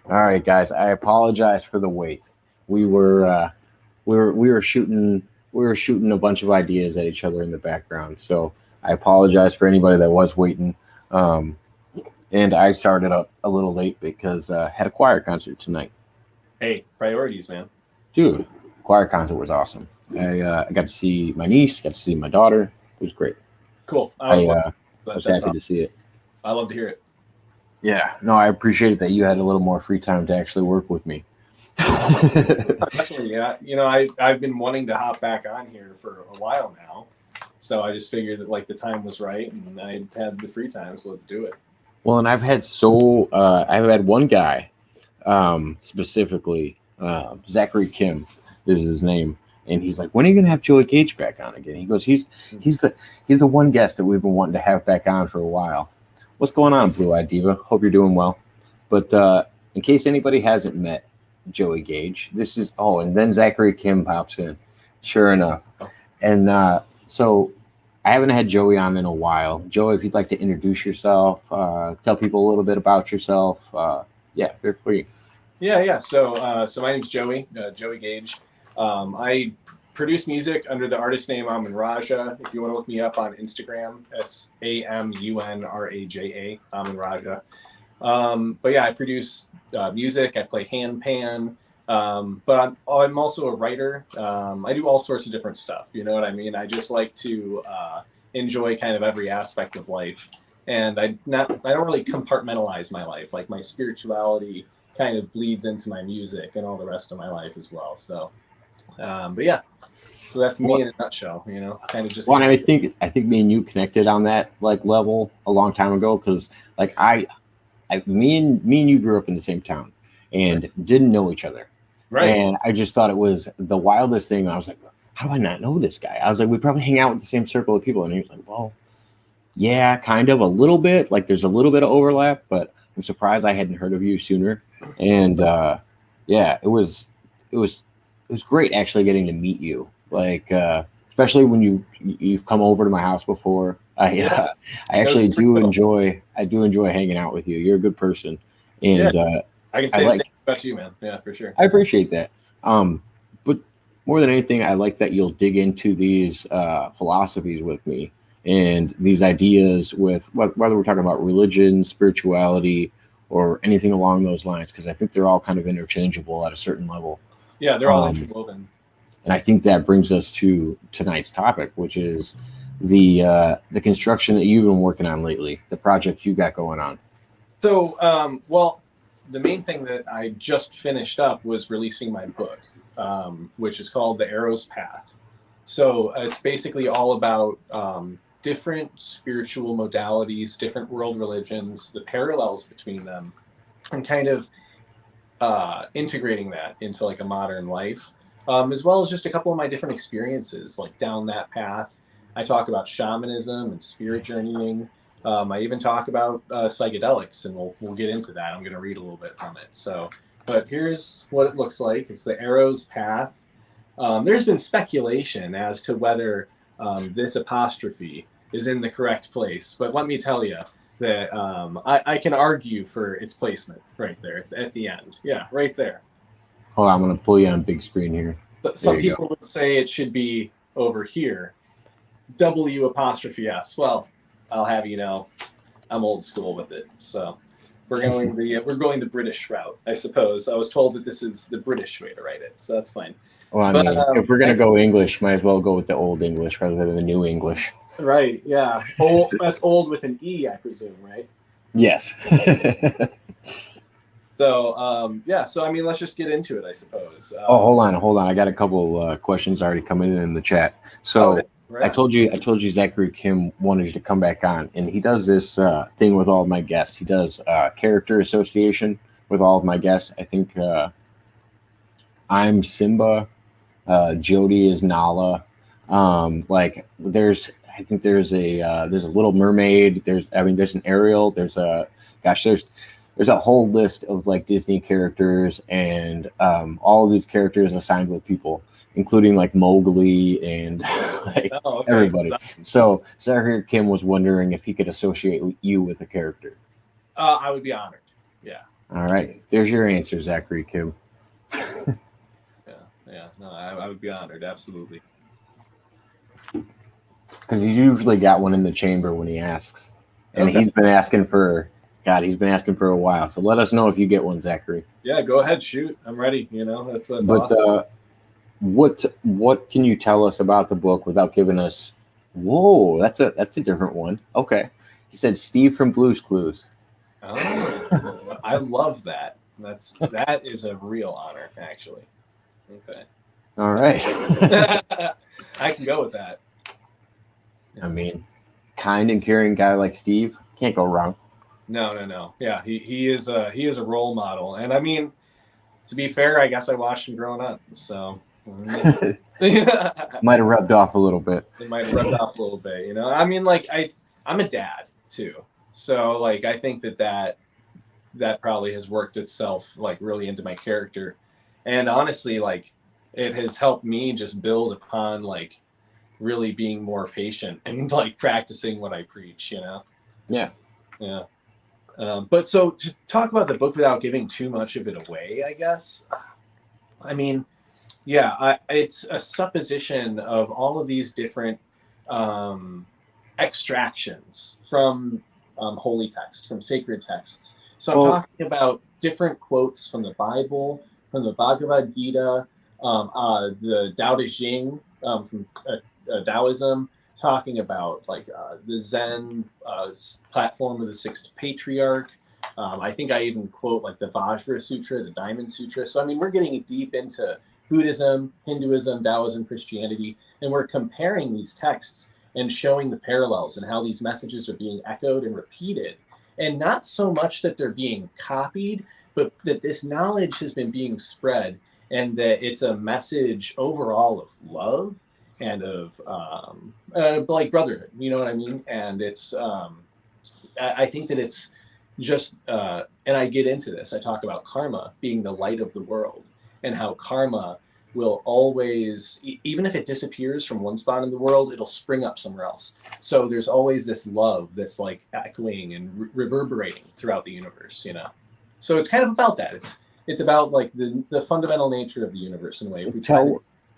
All right, guys. I apologize for the wait. We were we were shooting a bunch of ideas at each other in the background. So I apologize for anybody that was waiting. Um, and I started up a little late because had a choir concert tonight. Hey, priorities, man. Dude, choir concert was awesome. I got to see my niece, got to see my daughter. It was great. Cool. I But was that's happy awesome. to see it. I love to hear it. Yeah, no, I appreciate that you had a little more free time to actually work with me. Definitely, yeah. I've been wanting to hop back on here for a while now, so I just figured that like the time was right, and I had the free time, so let's do it. Well, and I've had one guy specifically, Zachary Kim is his name, and he's like, "When are you gonna have Joey Gage back on again?" He goes, "He's the he's the one guest that we've been wanting to have back on for a while." What's going on, Blue Eyed Diva? Hope you're doing well. But in case anybody hasn't met Joey Gage, this is and then Zachary Kim pops in. Sure enough, Oh. and so I haven't had Joey on in a while. Joey, if you'd like to introduce yourself, tell people a little bit about yourself. Yeah, feel free. Yeah. So my name's Joey, Joey Gage. I produce music under the artist name Amun Raja. If you want to look me up on Instagram, that's AMUNRAJA, Amun Raja. But yeah, I produce music. I play handpan. But I'm also a writer. I do all sorts of different stuff. You know what I mean? I just like to enjoy kind of every aspect of life, and I don't really compartmentalize my life. Like my spirituality kind of bleeds into my music and all the rest of my life as well. So, but yeah, so that's me in a nutshell. Kind of just. Well, and I think me and you connected on that like level a long time ago because like me and you grew up in the same town and didn't know each other. Right. And I just thought it was the wildest thing. I was like, how do I not know this guy? I was like, we probably hang out with the same circle of people. And he was like, well, yeah, kind of a little bit. Like there's a little bit of overlap, but I'm surprised I hadn't heard of you sooner. And yeah, it was great actually getting to meet you. Like especially when you've come over to my house before. Yeah. I That was actually pretty cool. do enjoy hanging out with you. You're a good person, Yeah, and I can I say the same like about you, man. Yeah, for sure. I appreciate that. But more than anything, I like that you'll dig into these philosophies with me and these ideas with whether we're talking about religion, spirituality, or anything along those lines, because I think they're all kind of interchangeable at a certain level. Yeah, they're all Um, interwoven. and I think that brings us to tonight's topic, which is the construction that you've been working on lately, the project you got going on. So, well, the main thing that I just finished up was releasing my book, which is called The Arrow's Path. So it's basically all about different spiritual modalities, different world religions, the parallels between them, and kind of integrating that into like a modern life, as well as just a couple of my different experiences, like down that path. I talk about shamanism and spirit journeying. I even talk about psychedelics, and we'll get into that. I'm going to read a little bit from it. So, but here's what it looks like. It's the Arrow's Path. There's been speculation as to whether this apostrophe is in the correct place, but let me tell you that I can argue for its placement right there at the end. Yeah, right there. Hold on, I'm going to pull you on big screen here. There Some you people go. would say it should be over here, W apostrophe S. Well, I'll have you know, I'm old school with it. So we're going the British route, I suppose. I was told that this is the British way to write it, so that's fine. Well, I But mean, if we're going to go English, might as well go with the old English rather than the new English. right, yeah, old. That's old with an E, I presume, right? Yes. So yeah, so I mean, let's just get into it, I suppose. Oh, hold on. I got a couple questions already coming in the chat. So right I on. told you Zachary Kim wanted to come back on, and he does this thing with all of my guests. He does character association with all of my guests. I think I'm Simba, Jody is Nala. Like I think there's a Little Mermaid. There's an Ariel. There's a whole list of like Disney characters, and all of these characters assigned with people, including like Mowgli and like Oh, okay. everybody. So Zachary Kim was wondering if he could associate you with a character. I would be honored. Yeah. All right. There's your answer, Zachary Kim. Yeah. No, I would be honored. Absolutely. Because he's usually got one in the chamber when he asks. And Okay. he's been asking for, God, he's been asking for a while. So let us know if you get one, Zachary. Yeah, go ahead, shoot. I'm ready. That's But awesome. what can you tell us about the book without giving us? Whoa, that's a different one. Okay, he said Steve from Blue's Clues. Oh, I love that. That is a real honor, actually. Okay. All right. I can go with that. I mean, kind and caring guy like Steve can't go wrong. No. Yeah, he is a role model, and I mean, to be fair, I guess I watched him growing up, so it Might have rubbed off a little bit. might have rubbed off a little bit. I mean, like I'm a dad too, so like I think that probably has worked itself like really into my character, and honestly, like it has helped me just build upon like really being more patient and like practicing what I preach. Yeah. Yeah. But so to talk about the book without giving too much of it away, I guess. I mean, yeah, it's a supposition of all of these different extractions from holy text, from sacred texts. So I'm Well, talking about different quotes from the Bible, from the Bhagavad Gita, the Tao Te Ching from Taoism, talking about like the Zen platform of the Sixth Patriarch. I think I even quote like the Vajra Sutra, the Diamond Sutra. So I mean, we're getting deep into Buddhism, Hinduism, Taoism, Christianity, and we're comparing these texts and showing the parallels and how these messages are being echoed and repeated. And not so much that they're being copied, but that this knowledge has been being spread and that it's a message overall of love and of like brotherhood, you know what I mean? And it's, I think that it's just, and I get into this, I talk about karma being the light of the world and how karma will always, even if it disappears from one spot in the world, it'll spring up somewhere else. So there's always this love that's like echoing and reverberating throughout the universe. So it's kind of about that. It's about like the fundamental nature of the universe in a way. If we try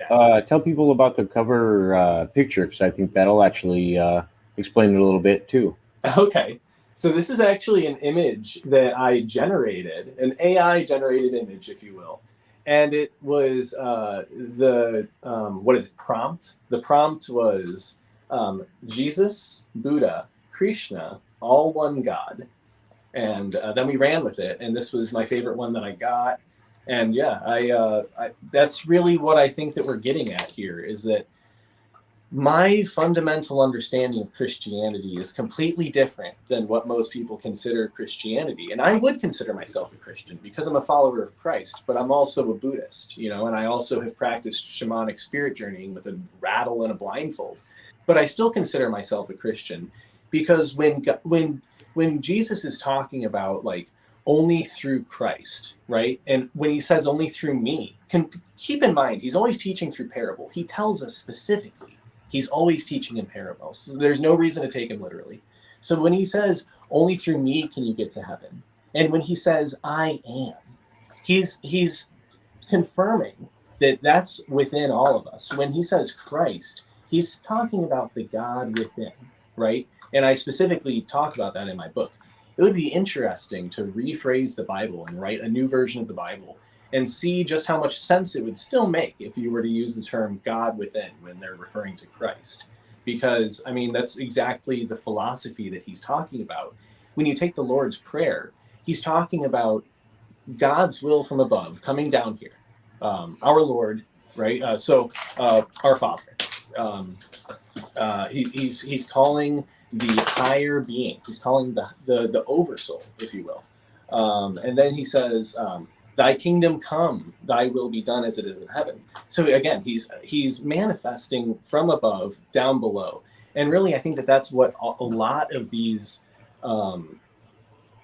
to tell people about the cover picture, because I think that'll actually explain it a little bit too. Okay. So this is actually an image that I generated, an AI generated image, if you will. And it was what is it, prompt? The prompt was Jesus, Buddha, Krishna, all one God. And then we ran with it. And this was my favorite one that I got. And yeah, I that's really what I think that we're getting at here is that my fundamental understanding of Christianity is completely different than what most people consider Christianity. And I would consider myself a Christian because I'm a follower of Christ, but I'm also a Buddhist, and I also have practiced shamanic spirit journeying with a rattle and a blindfold. But I still consider myself a Christian because when Jesus is talking about like only through Christ, right? And when he says only through me, keep in mind, he's always teaching through parable. He tells us specifically he's always teaching in parables. So there's no reason to take him literally. So when he says, only through me can you get to heaven, and when he says, I am, he's confirming that that's within all of us. When he says Christ, he's talking about the God within, right? And I specifically talk about that in my book. It would be interesting to rephrase the Bible and write a new version of the Bible and see just how much sense it would still make if you were to use the term God within when they're referring to Christ. Because, I mean, that's exactly the philosophy that he's talking about. When you take the Lord's Prayer, he's talking about God's will from above coming down here. Our Lord, right? Our Father. He's calling the higher being. He's calling the oversoul, if you will. And then he says, thy kingdom come, thy will be done as it is in heaven. So again, he's manifesting from above down below. And really, I think that that's what a lot of these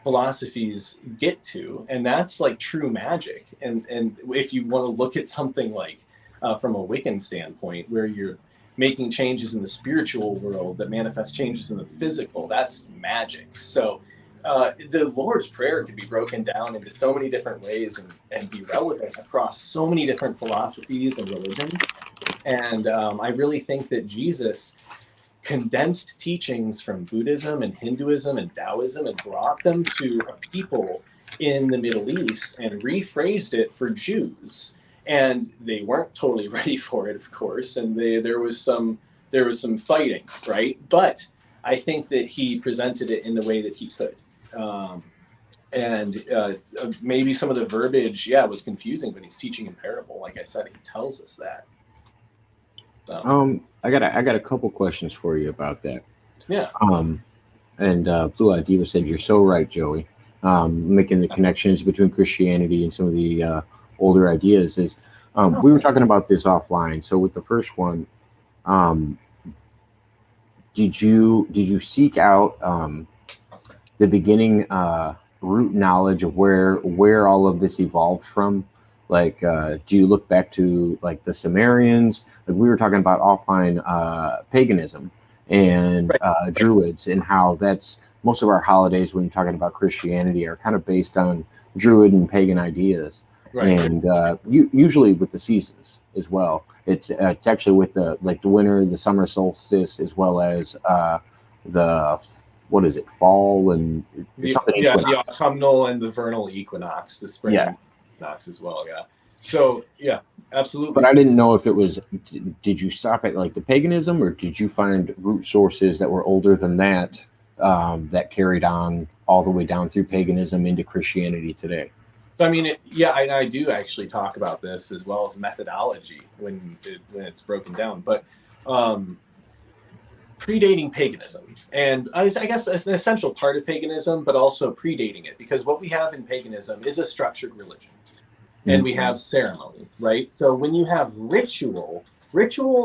philosophies get to, and that's like true magic. And if you want to look at something like from a Wiccan standpoint, where you're making changes in the spiritual world that manifest changes in the physical, that's magic. So the Lord's Prayer could be broken down into so many different ways and be relevant across so many different philosophies and religions. And I really think that Jesus condensed teachings from Buddhism and Hinduism and Taoism and brought them to a people in the Middle East and rephrased it for Jews. And they weren't totally ready for it, of course, and there was some fighting, right? But I think that he presented it in the way that he could. And maybe some of the verbiage, was confusing, but he's teaching in parable. Like I said, he tells us that. So. I got a couple questions for you about that. Yeah. And Blue Eyed Diva said, "You're so right, Joey." Making the connections between Christianity and some of the older ideas is. We were talking about this offline. So with the first one, did you seek out the beginning root knowledge of where all of this evolved from? Like, do you look back to like the Sumerians? Like we were talking about offline paganism and Druids, and how that's most of our holidays when you're talking about Christianity are kind of based on Druid and pagan ideas. Right. And usually with the seasons as well. It's actually with the winter, the summer solstice, as well as the fall and the autumnal and the vernal equinox, the spring equinox as well. Yeah. So absolutely. But I didn't know if it was. Did you stop at like the paganism, or did you find root sources that were older than that that carried on all the way down through paganism into Christianity today? I mean, I do actually talk about this as well as methodology when it's broken down, but predating paganism, and I guess it's an essential part of paganism, but also predating it, because what we have in paganism is a structured religion, and we have ceremony, right? So when you have ritual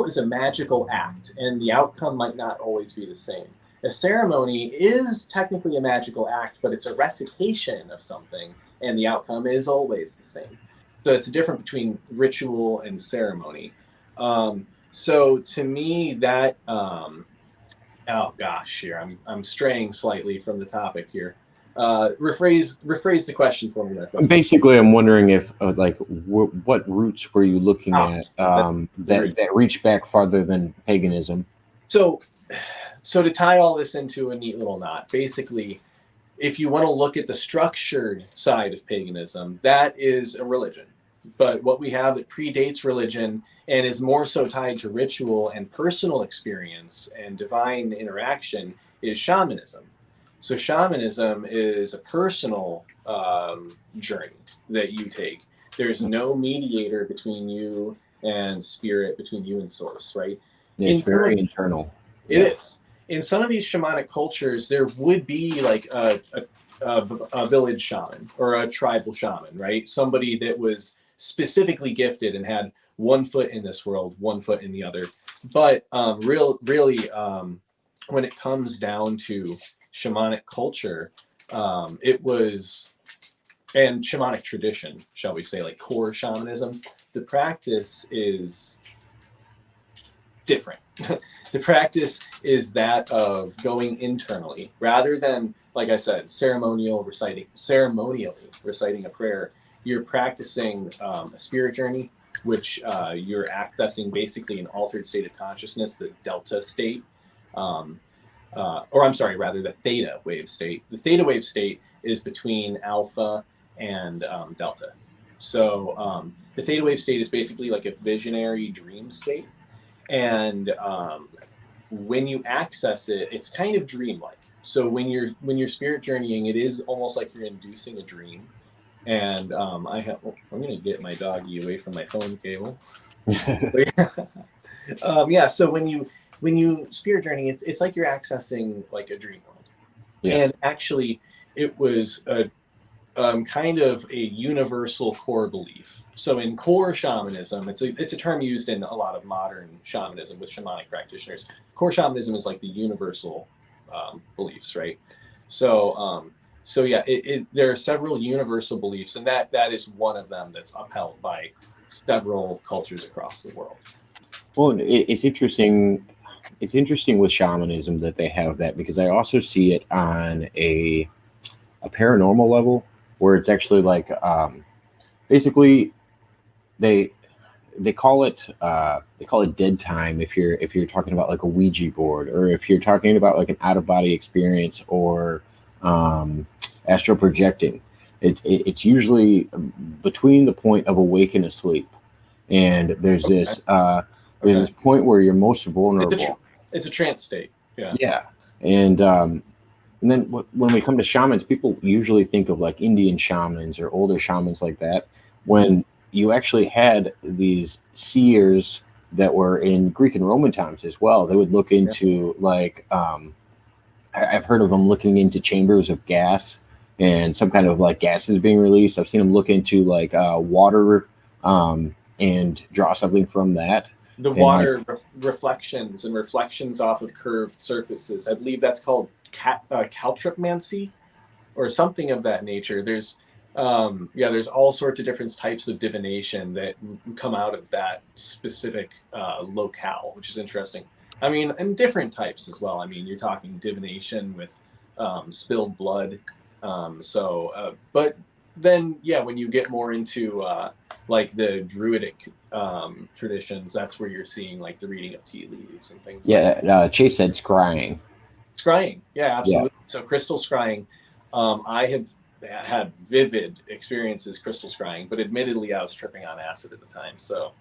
is a magical act, and the outcome might not always be the same. A ceremony is technically a magical act, but it's a recitation of something, and the outcome is always the same. So it's a difference between ritual and ceremony. So to me, that I'm straying slightly from the topic here. Rephrase the question for me, my friend. Basically, I'm wondering if what roots were you looking at that reach back farther than paganism? So to tie all this into a neat little knot, basically, if you want to look at the structured side of paganism, that is a religion. But what we have that predates religion and is more so tied to ritual and personal experience and divine interaction is shamanism. So shamanism is a personal journey that you take. There's no mediator between you and spirit, between you and source, right? It's very internal. It is. In some of these shamanic cultures, there would be like a village shaman or a tribal shaman, right? Somebody that was specifically gifted and had one foot in this world, one foot in the other. But really, when it comes down to shamanic culture, it was, and shamanic tradition, shall we say, like core shamanism, the practice is different. The practice is that of going internally rather than, like I said, ceremonially reciting a prayer. You're practicing a spirit journey, which you're accessing basically an altered state of consciousness, the delta state, the theta wave state. The theta wave state is between alpha and delta. So the theta wave state is basically like a visionary dream state. And when you access it, it's kind of dreamlike. So when you're spirit journeying, it is almost like you're inducing a dream. And I'm gonna get my doggy away from my phone cable. So when you spirit journey, it's like you're accessing like a dream world. Yeah. And actually, it was a kind of a universal core belief. So in core shamanism, it's a term used in a lot of modern shamanism with shamanic practitioners. Core shamanism is like the universal beliefs, right? So there are several universal beliefs, and that is one of them that's upheld by several cultures across the world. Well, it's interesting. It's interesting with shamanism that they have that, because I also see it on a a paranormal level where it's actually like basically they they call it dead time if you're talking about like a Ouija board, or if you're talking about like an out of body experience, or um, astral projecting. It's usually between the point of awake and asleep, and Okay. there's Okay. this point where you're most It's a vulnerable. it's a trance state. Yeah. Yeah, and then when we come to shamans, people usually think of like Indian shamans or older shamans like that. When you actually had these seers that were in Greek and Roman times as well, they would look Yeah. into like I've heard of them looking into chambers of gas and some kind of like gases being released. I've seen them look into like water and draw something from that. The And like water reflections and reflections off of curved surfaces. I believe that's called caltripmancy or something of that nature. There's all sorts of different types of divination that come out of that specific locale, which is interesting. I mean, and different types as well. I mean, you're talking divination with spilled blood. But then, yeah, when you get more into like the druidic traditions, that's where you're seeing like the reading of tea leaves and things like that. Chase said scrying. Scrying, yeah, Yeah. absolutely. So crystal scrying, I have had vivid experiences crystal scrying, but admittedly I was tripping on acid at the time. So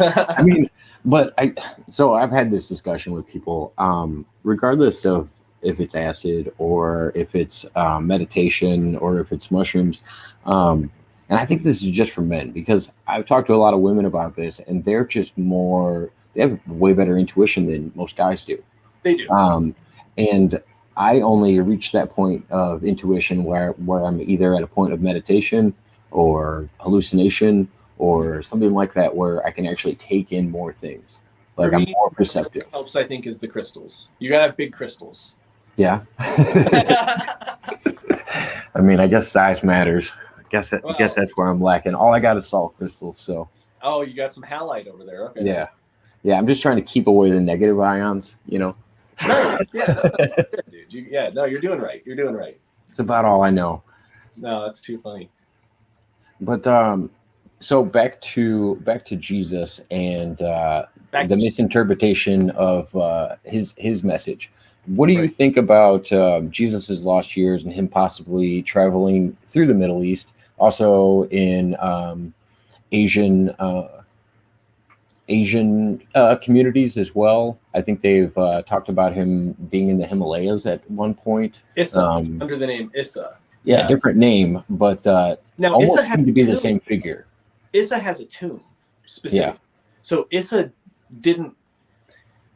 I mean, but I've had this discussion with people, regardless of if it's acid or if it's meditation or if it's mushrooms. And I think this is just for men because I've talked to a lot of women about this, and they're just they have way better intuition than most guys do. they do. And I only reach that point of intuition where I'm either at a point of meditation or hallucination or something like that, where I can actually take in more things. For Like I'm me, more what really perceptive. helps, I think, is the crystals. You gotta have big crystals. Yeah. I mean, I guess size matters. I guess that's where I'm lacking. All I got is salt crystals. So Oh, you got some halite over there. Okay. yeah, yeah. I'm just trying to keep away the negative ions. Nice. Yeah, that's good, dude. No, you're doing right. You're doing right. It's about all I know. No, that's too funny. But so back to Jesus and Back the to misinterpretation of his message. What do you Right. think about Jesus's lost years and him possibly traveling through the Middle East, also in Asian communities as well? I think they've talked about him being in the Himalayas at one point. Issa, under the name Issa. Yeah, different name, but Now almost Issa has seemed to a be the tomb. same figure. Issa has a tomb specific. Yeah. So Issa didn't.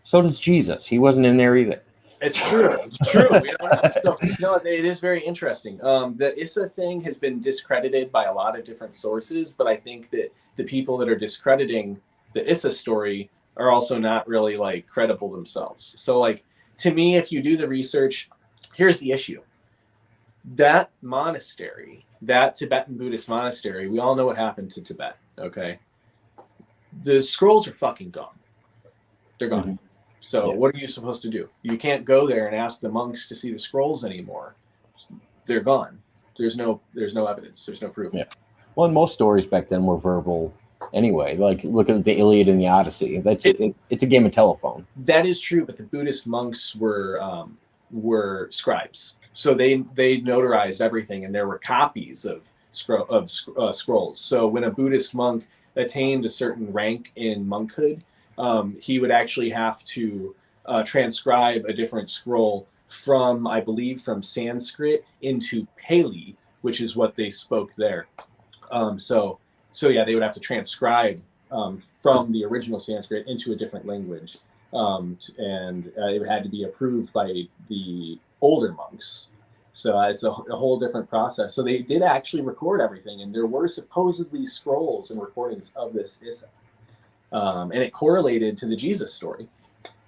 So does Jesus. He wasn't in there either. It's true. It's true. We don't know. So, no, it is very interesting. The Issa thing has been discredited by a lot of different sources, but I think that the people that are discrediting the Issa story are also not really like credible themselves. So, like, to me, if you do the research, here's the issue. That monastery, that Tibetan Buddhist monastery, we all know what happened to Tibet, okay? The scrolls are fucking gone. They're gone. Mhm. So Yeah. what are you supposed to do? You can't go there and ask the monks to see the scrolls anymore. They're gone. There's no evidence. There's no proof. Yeah. Well, and most stories back then were verbal anyway. Like look at the Iliad and the Odyssey. It's a game of telephone. That is true, but the Buddhist monks were scribes, so they notarized everything, and there were copies of scrolls. So when a Buddhist monk attained a certain rank in monkhood, he would actually have to transcribe a different scroll from, I believe, from Sanskrit into Pali, which is what they spoke there. So yeah, they would have to transcribe from the original Sanskrit into a different language, and it had to be approved by the older monks. So it's a whole different process. So they did actually record everything, and there were supposedly scrolls and recordings of this Issa. And it correlated to the Jesus story,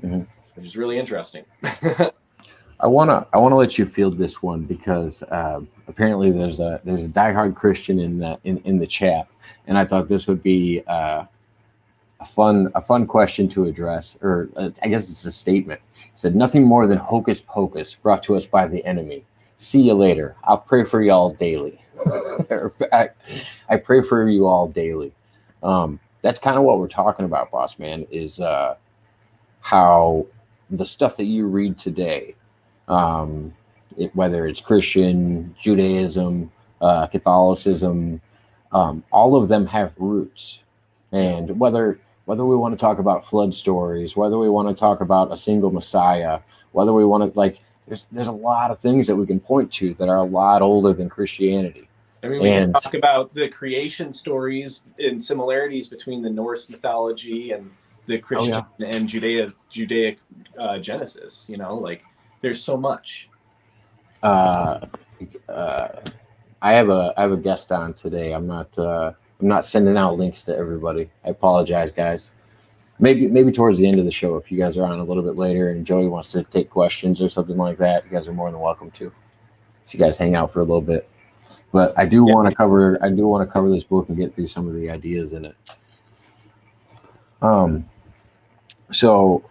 Mhm. which is really interesting. I wanna let you field this one because apparently there's a diehard Christian in the chat, and I thought this would be a fun question to address, or I guess it's a statement. It said nothing more than hocus pocus brought to us by the enemy. See you later. I'll pray for you all daily. I pray for you all daily. That's kind of what we're talking about, boss man, is how the stuff that you read today, whether it's Christian, Judaism, Catholicism, all of them have roots. And whether we want to talk about flood stories, whether we want to talk about a single Messiah, whether we want to there's a lot of things that we can point to that are a lot older than Christianity. I mean, we can talk about the creation stories and similarities between the Norse mythology and the Christian and Judaic Genesis. There's so much. I have a guest on today. I'm not sending out links to everybody. I apologize, guys. Maybe towards the end of the show, if you guys are on a little bit later and Joey wants to take questions or something like that, you guys are more than welcome to. If you guys hang out for a little bit, but I do want to cover this book and get through some of the ideas in it. So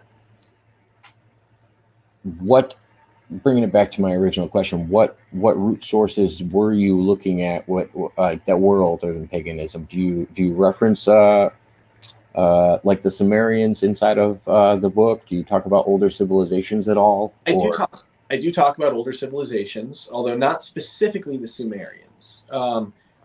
bringing it back to my original question, what root sources were you looking at? What that were older than paganism? Do you reference like the Sumerians inside of the book? Do you talk about older civilizations at all? I do talk about older civilizations, although not specifically the Sumerians.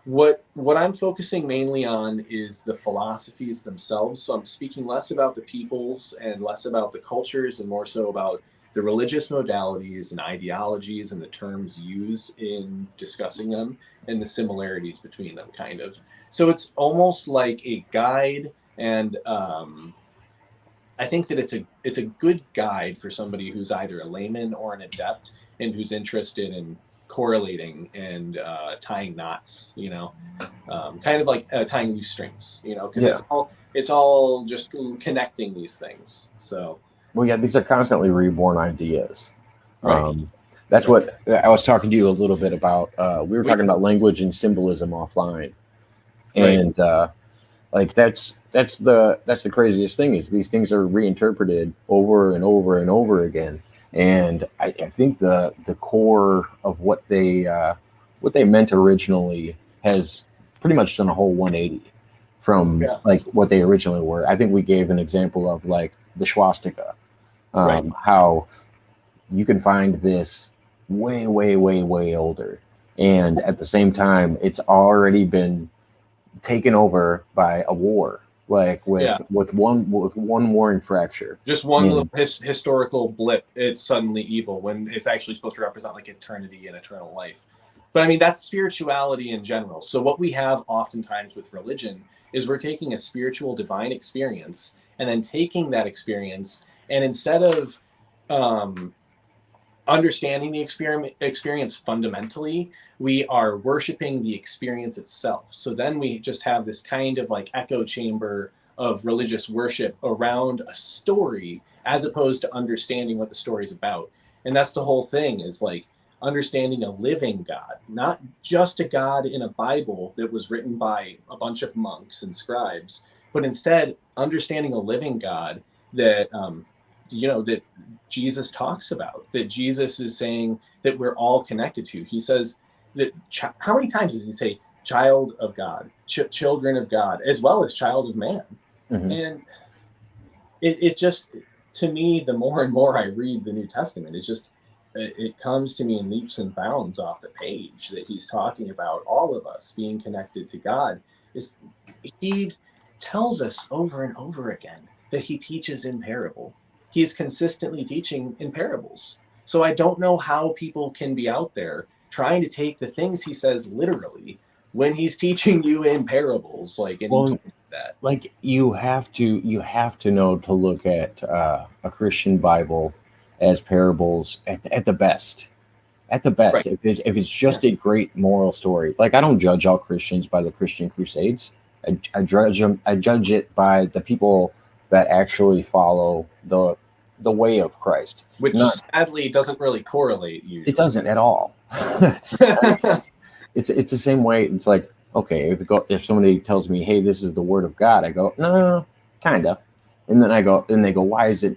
What I'm focusing mainly on is the philosophies themselves. So I'm speaking less about the peoples and less about the cultures and more so about the religious modalities and ideologies and the terms used in discussing them and the similarities between them, kind of. So it's almost like a guide, and I think that it's a good guide for somebody who's either a layman or an adept and who's interested in correlating and tying knots, kind of like tying loose strings, because it's all just connecting these things. So. Well, yeah, these are constantly reborn ideas. Right. That's what I was talking to you a little bit about. We were talking about language and symbolism offline, and that's the craziest thing is these things are reinterpreted over and over and over again. And I think the core of what they meant originally has pretty much done a whole 180 from like what they originally were. I think we gave an example of like the swastika. How you can find this way, way, way, way older, and at the same time, it's already been taken over by a war, like with one warring fracture. Just one little historical blip. It's suddenly evil when it's actually supposed to represent like eternity and eternal life. But I mean, that's spirituality in general. So what we have oftentimes with religion is we're taking a spiritual divine experience and then taking that experience, and instead of understanding the experience fundamentally, we are worshiping the experience itself. So then we just have this kind of like echo chamber of religious worship around a story, as opposed to understanding what the story is about. And that's the whole thing, is like understanding a living God, not just a God in a Bible that was written by a bunch of monks and scribes, but instead understanding a living God that that Jesus talks about, that Jesus is saying that we're all connected to. He says that how many times does he say child of God, children of God, as well as child of man? Mm-hmm. And it just, to me, the more and more I read the New Testament, it comes to me in leaps and bounds off the page that he's talking about all of us being connected to God. He tells us over and over again that he teaches in parable. He's consistently teaching in parables. So I don't know how people can be out there trying to take the things he says literally when he's teaching you in parables. That. Like you have to know to look at a Christian Bible as parables at the best. At the best, right. If it's just a great moral story, like I don't judge all Christians by the Christian Crusades. I judge them. I judge it by the people that actually follow the way of Christ, which sadly doesn't really correlate. Usually, it doesn't at all. It's the same way. It's like, okay, if somebody tells me, "Hey, this is the word of God," I go, no, kinda, and then they go, why is it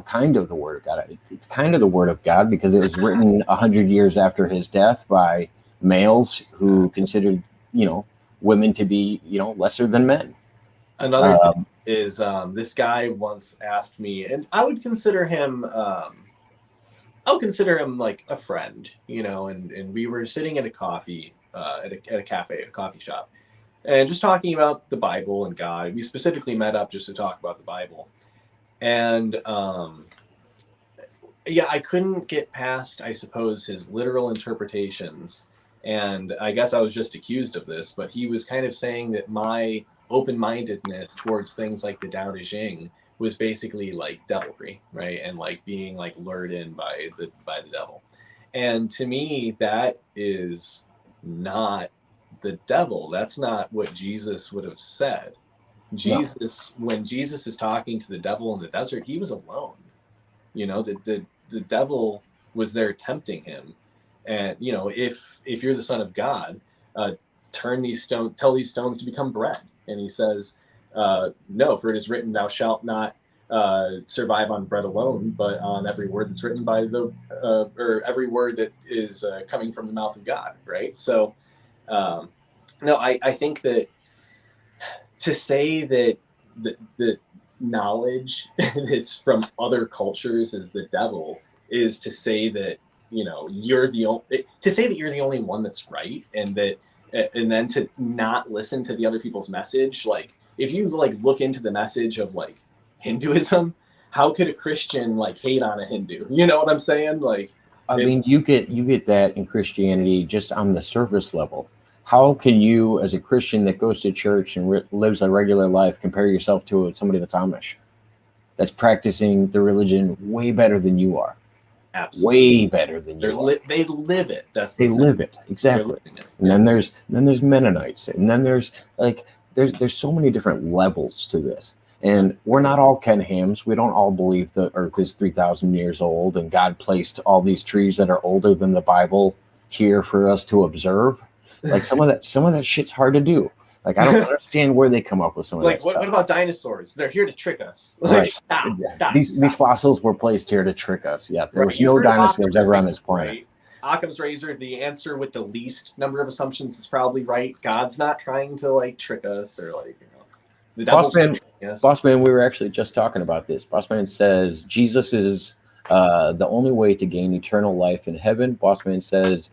kind of the word of God. It's kind of the word of God because it was written 100 years after his death by males who considered, women to be, lesser than men. Another thing is this guy once asked me, and I would consider him like a friend, and we were sitting at a coffee at a cafe, a coffee shop, and just talking about the Bible and God. We specifically met up just to talk about the Bible. And I couldn't get past, I suppose, his literal interpretations. And I guess I was just accused of this, but he was kind of saying that my open-mindedness towards things like the Tao Te Ching was basically like devilry, right? And like being like lured in by the devil. And to me, that is not the devil. That's not what Jesus would have said. When Jesus is talking to the devil in the desert, he was alone. The devil was there tempting him. And, if you're the Son of God, tell these stones to become bread. And he says, no, for it is written, thou shalt not survive on bread alone, but on every word that's written by or every word that is coming from the mouth of God. Right. So, no, I think that to say that the knowledge that's from other cultures is the devil is to say that you're the only one that's right, and then to not listen to the other people's message. Like if you like look into the message of like Hinduism, how could a Christian like hate on a Hindu? You know what I'm saying? Like I mean, you get that in Christianity just on the surface level. How can you, as a Christian that goes to church and lives a regular life, compare yourself to somebody that's Amish, that's practicing the religion way better than you are? Absolutely. Way better than you are. They live it. They live it, exactly. It. And then there's Mennonites, and then there's so many different levels to this. And we're not all Ken Hams. We don't all believe the earth is 3,000 years old and God placed all these trees that are older than the Bible here for us to observe. Like some of that shit's hard to do. Like I don't understand where they come up with some of that stuff. What about dinosaurs? They're here to trick us. Right. Stop. These fossils were placed here to trick us. Yeah, there was no dinosaurs ever on this planet. Right? Occam's razor, the answer with the least number of assumptions is probably right. God's not trying to like trick us or like the devil's Bossman, we were actually just talking about this. Bossman says Jesus is the only way to gain eternal life in heaven. Bossman says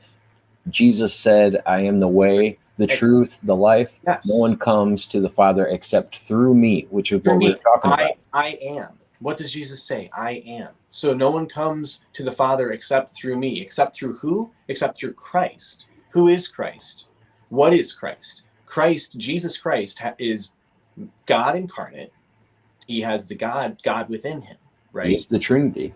Jesus said, I am the way, the truth, the life. Yes. No one comes to the Father except through me, which is what we're talking about. I am. What does Jesus say? I am. So no one comes to the Father except through me. Except through who? Except through Christ. Who is Christ? What is Christ? Jesus Christ is God incarnate. He has the God within him, right? He's the Trinity.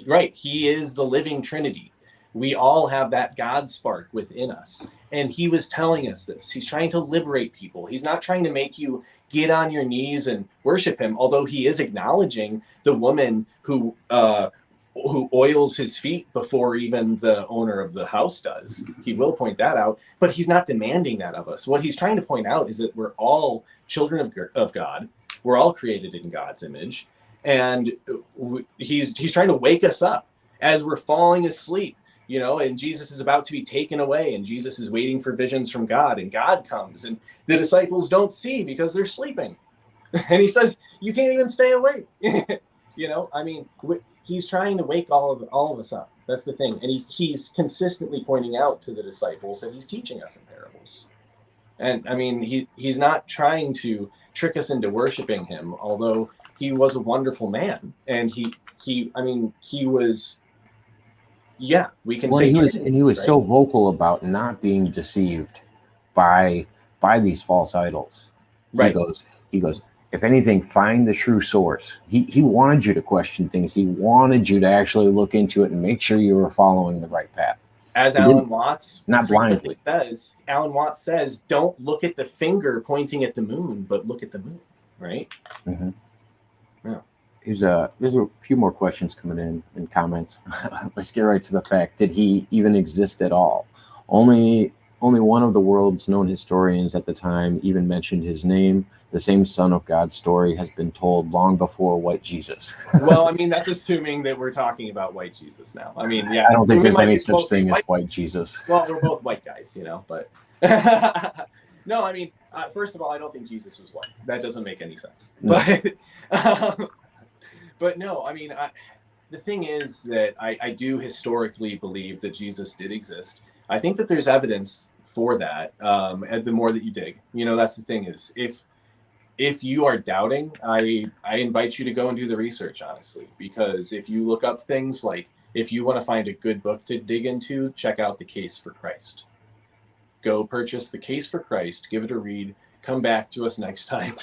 Right. He is the living Trinity. We all have that God spark within us. And he was telling us this. He's trying to liberate people. He's not trying to make you get on your knees and worship him, although he is acknowledging the woman who oils his feet before even the owner of the house does. He will point that out, but he's not demanding that of us. What he's trying to point out is that we're all children of God. We're all created in God's image. And he's trying to wake us up as we're falling asleep. And Jesus is about to be taken away, and Jesus is waiting for visions from God, and God comes, and the disciples don't see because they're sleeping. And he says, you can't even stay awake. He's trying to wake all of us up. That's the thing. And he's consistently pointing out to the disciples that he's teaching us in parables. And he's not trying to trick us into worshiping him, although he was a wonderful man. And he was, yeah, we can say he was so vocal about not being deceived by these false idols. Right. He goes, if anything, find the true source. He wanted you to question things. He wanted you to actually look into it and make sure you were following the right path. As Alan Watts not blindly says, don't look at the finger pointing at the moon, but look at the moon, right? Mm-hmm. Yeah. There's a few more questions coming in comments. Let's get right to the fact. Did he even exist at all? Only Only one of the world's known historians at the time even mentioned his name. The same Son of God story has been told long before White Jesus. Well, I mean, that's assuming that we're talking about white Jesus now. I mean, yeah. I don't think we there's might any be such both thing as white. White Jesus. Well, we're both white guys, you know, but no, I mean, first of all, I don't think Jesus was white. That doesn't make any sense. No. But no, I mean, the thing is that I do historically believe that Jesus did exist. I think that there's evidence for that. And the more that you dig, you know, that's the thing is if you are doubting, I invite you to go and do the research, honestly, because if you look up things like, if you want to find a good book to dig into, check out The Case for Christ. Go purchase The Case for Christ, give it a read, come back to us next time.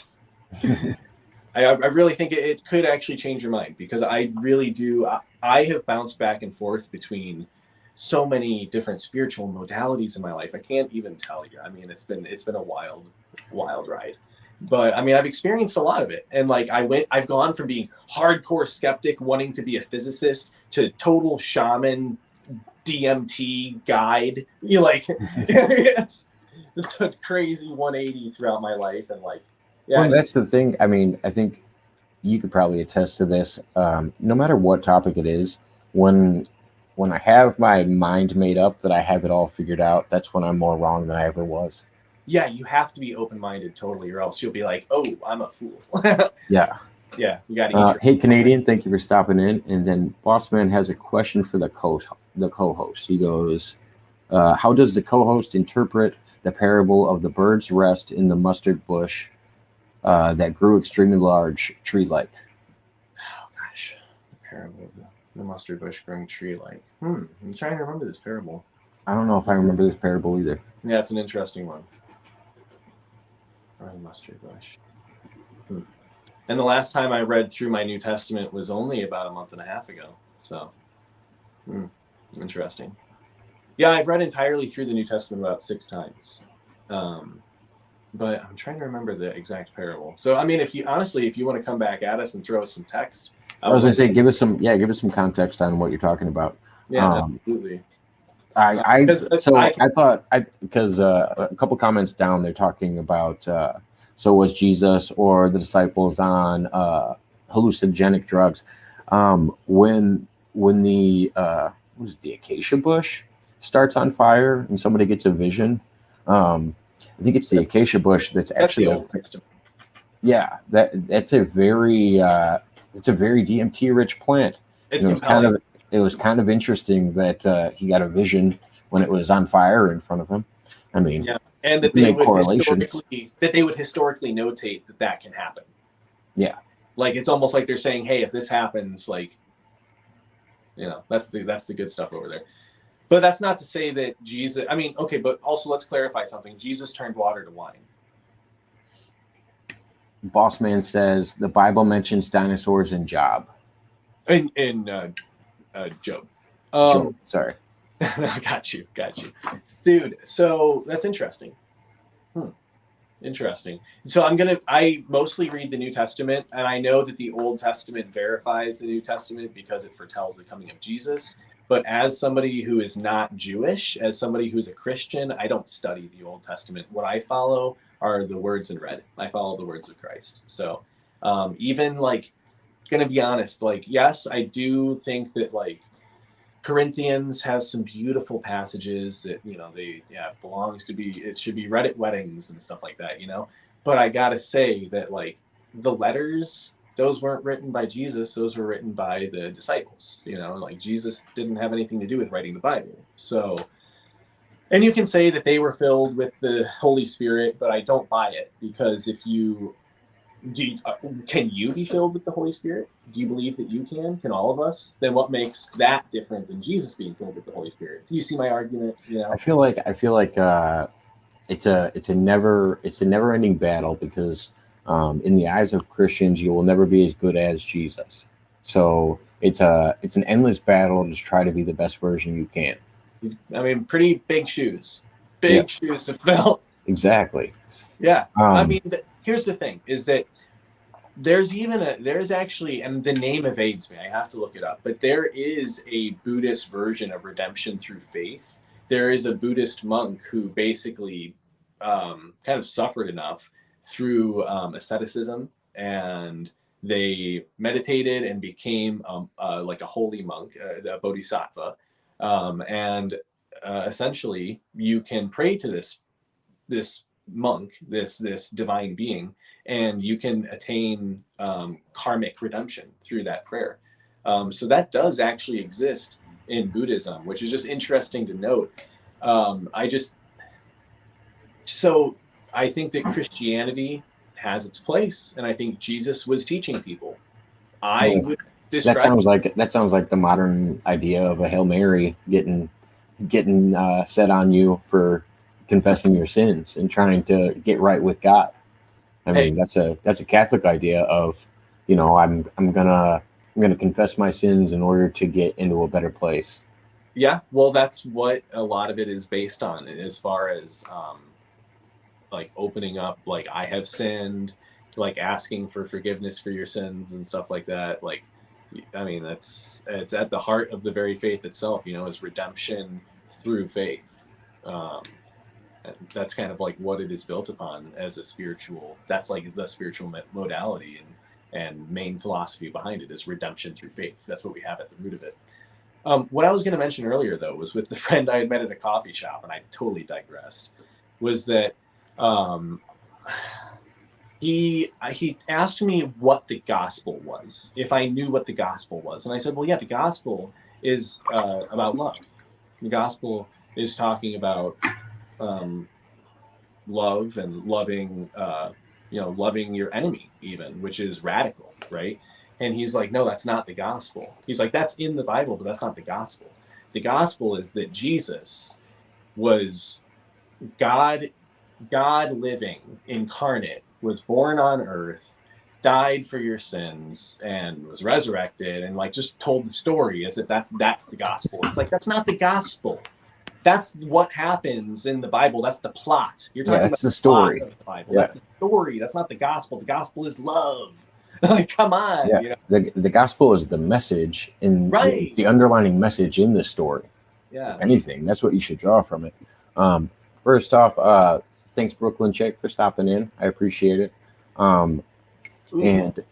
I really think it could actually change your mind, because I really do. I have bounced back and forth between so many different spiritual modalities in my life. I can't even tell you. I mean, it's been a wild ride. But I mean, I've experienced a lot of it. And like I've gone from being hardcore skeptic, wanting to be a physicist, to total shaman, DMT guide. You know, like it's a crazy 180 throughout my life. And like, yeah. Well, that's the thing. I mean, I think you could probably attest to this. No matter what topic it is, when I have my mind made up that I have it all figured out, that's when I'm more wrong than I ever was. Yeah, you have to be open-minded totally, or else you'll be like, oh, I'm a fool. Yeah. Yeah, you got to Hey, Canadian, thank you for stopping in. And then Bossman has a question for the co-host. He goes, how does the co-host interpret the parable of the bird's rest in the mustard bush that grew extremely large, tree-like? Oh, gosh. The parable of the mustard bush growing tree-like. I'm trying to remember this parable. I don't know if I remember this parable either. Yeah, it's an interesting one. Mustard bush. And the last time I read through my New Testament was only about a month and a half ago. So, interesting. Yeah, I've read entirely through the New Testament about 6 times. But I'm trying to remember the exact parable. So, I mean, if you want to come back at us and throw us some text. I was going to say, give us some context on what you're talking about. Yeah, absolutely. Because a couple comments down, they're talking about so was Jesus or the disciples on hallucinogenic drugs. When the what is it, the acacia bush starts on fire and somebody gets a vision, I think it's the acacia bush that's actually the Old Testament. Yeah, that's a very DMT rich plant. It's It was kind of interesting that he got a vision when it was on fire in front of him. I mean, yeah, and that they would historically notate that can happen. Yeah, like it's almost like they're saying, "Hey, if this happens, like, you know, that's the good stuff over there." But that's not to say that Jesus. I mean, okay, but also let's clarify something. Jesus turned water to wine. Bossman says the Bible mentions dinosaurs in Job. In Job. Job, sorry. No, got you. Dude, so that's interesting. Interesting. So I mostly read the New Testament, and I know that the Old Testament verifies the New Testament because it foretells the coming of Jesus. But as somebody who is not Jewish, as somebody who's a Christian, I don't study the Old Testament. What I follow are the words in red. I follow the words of Christ. So even like, gonna be honest, like, yes, I do think that like Corinthians has some beautiful passages that, you know, it should be read at weddings and stuff like that, you know. But I gotta say that like the letters, those weren't written by Jesus, those were written by the disciples, you know, like Jesus didn't have anything to do with writing the Bible. So, and you can say that they were filled with the Holy Spirit, but I don't buy it, because can you be filled with the Holy Spirit? Do you believe that you can? Can all of us? Then what makes that different than Jesus being filled with the Holy Spirit? So you see my argument, you know? I feel like it's a never ending battle, because in the eyes of Christians, you will never be as good as Jesus. So it's an endless battle to try to be the best version you can. I mean, pretty big shoes. Big shoes to fill. Exactly. Yeah. I mean, here's the thing, is that there's actually, and the name evades me, I have to look it up, but there is a Buddhist version of redemption through faith there is a Buddhist monk who basically kind of suffered enough through asceticism, and they meditated and became like a holy monk, a bodhisattva, and essentially you can pray to this monk, this divine being, and you can attain karmic redemption through that prayer. So that does actually exist in Buddhism, which is just interesting to note. So I think that Christianity has its place, and I think Jesus was teaching people. I would describe that sounds like the modern idea of a Hail Mary getting said on you for confessing your sins and trying to get right with God. I mean, that's a Catholic idea of, I'm gonna confess my sins in order to get into a better place. Yeah, well, that's what a lot of it is based on, as far as like opening up, like, I have sinned, like asking for forgiveness for your sins and stuff like that. Like, I mean, it's at the heart of the very faith itself, is redemption through faith. That's kind of like what it is built upon as a spiritual. That's like the spiritual modality and main philosophy behind it is redemption through faith. That's what we have at the root of it. What I was going to mention earlier, though, was with the friend I had met at a coffee shop, and I totally digressed, was that he asked me what the gospel was, if I knew what the gospel was. And I said, well, yeah, the gospel is about love. The gospel is talking about love and loving, loving your enemy even, which is radical, right? And he's like, no, that's not the gospel. He's like, that's in the Bible, but that's not the gospel. The gospel is that Jesus was God living, incarnate, was born on earth, died for your sins, and was resurrected, and like just told the story as if that's the gospel. It's like, that's not the gospel. That's what happens in the Bible. That's the plot. You're talking about the story of the Bible. Yeah. That's the story. That's not the gospel. The gospel is love. Like, come on. Yeah. The gospel is the message the underlining message in the story. Yeah. If anything, that's what you should draw from it. First off, thanks Brooklyn Jake for stopping in. I appreciate it. And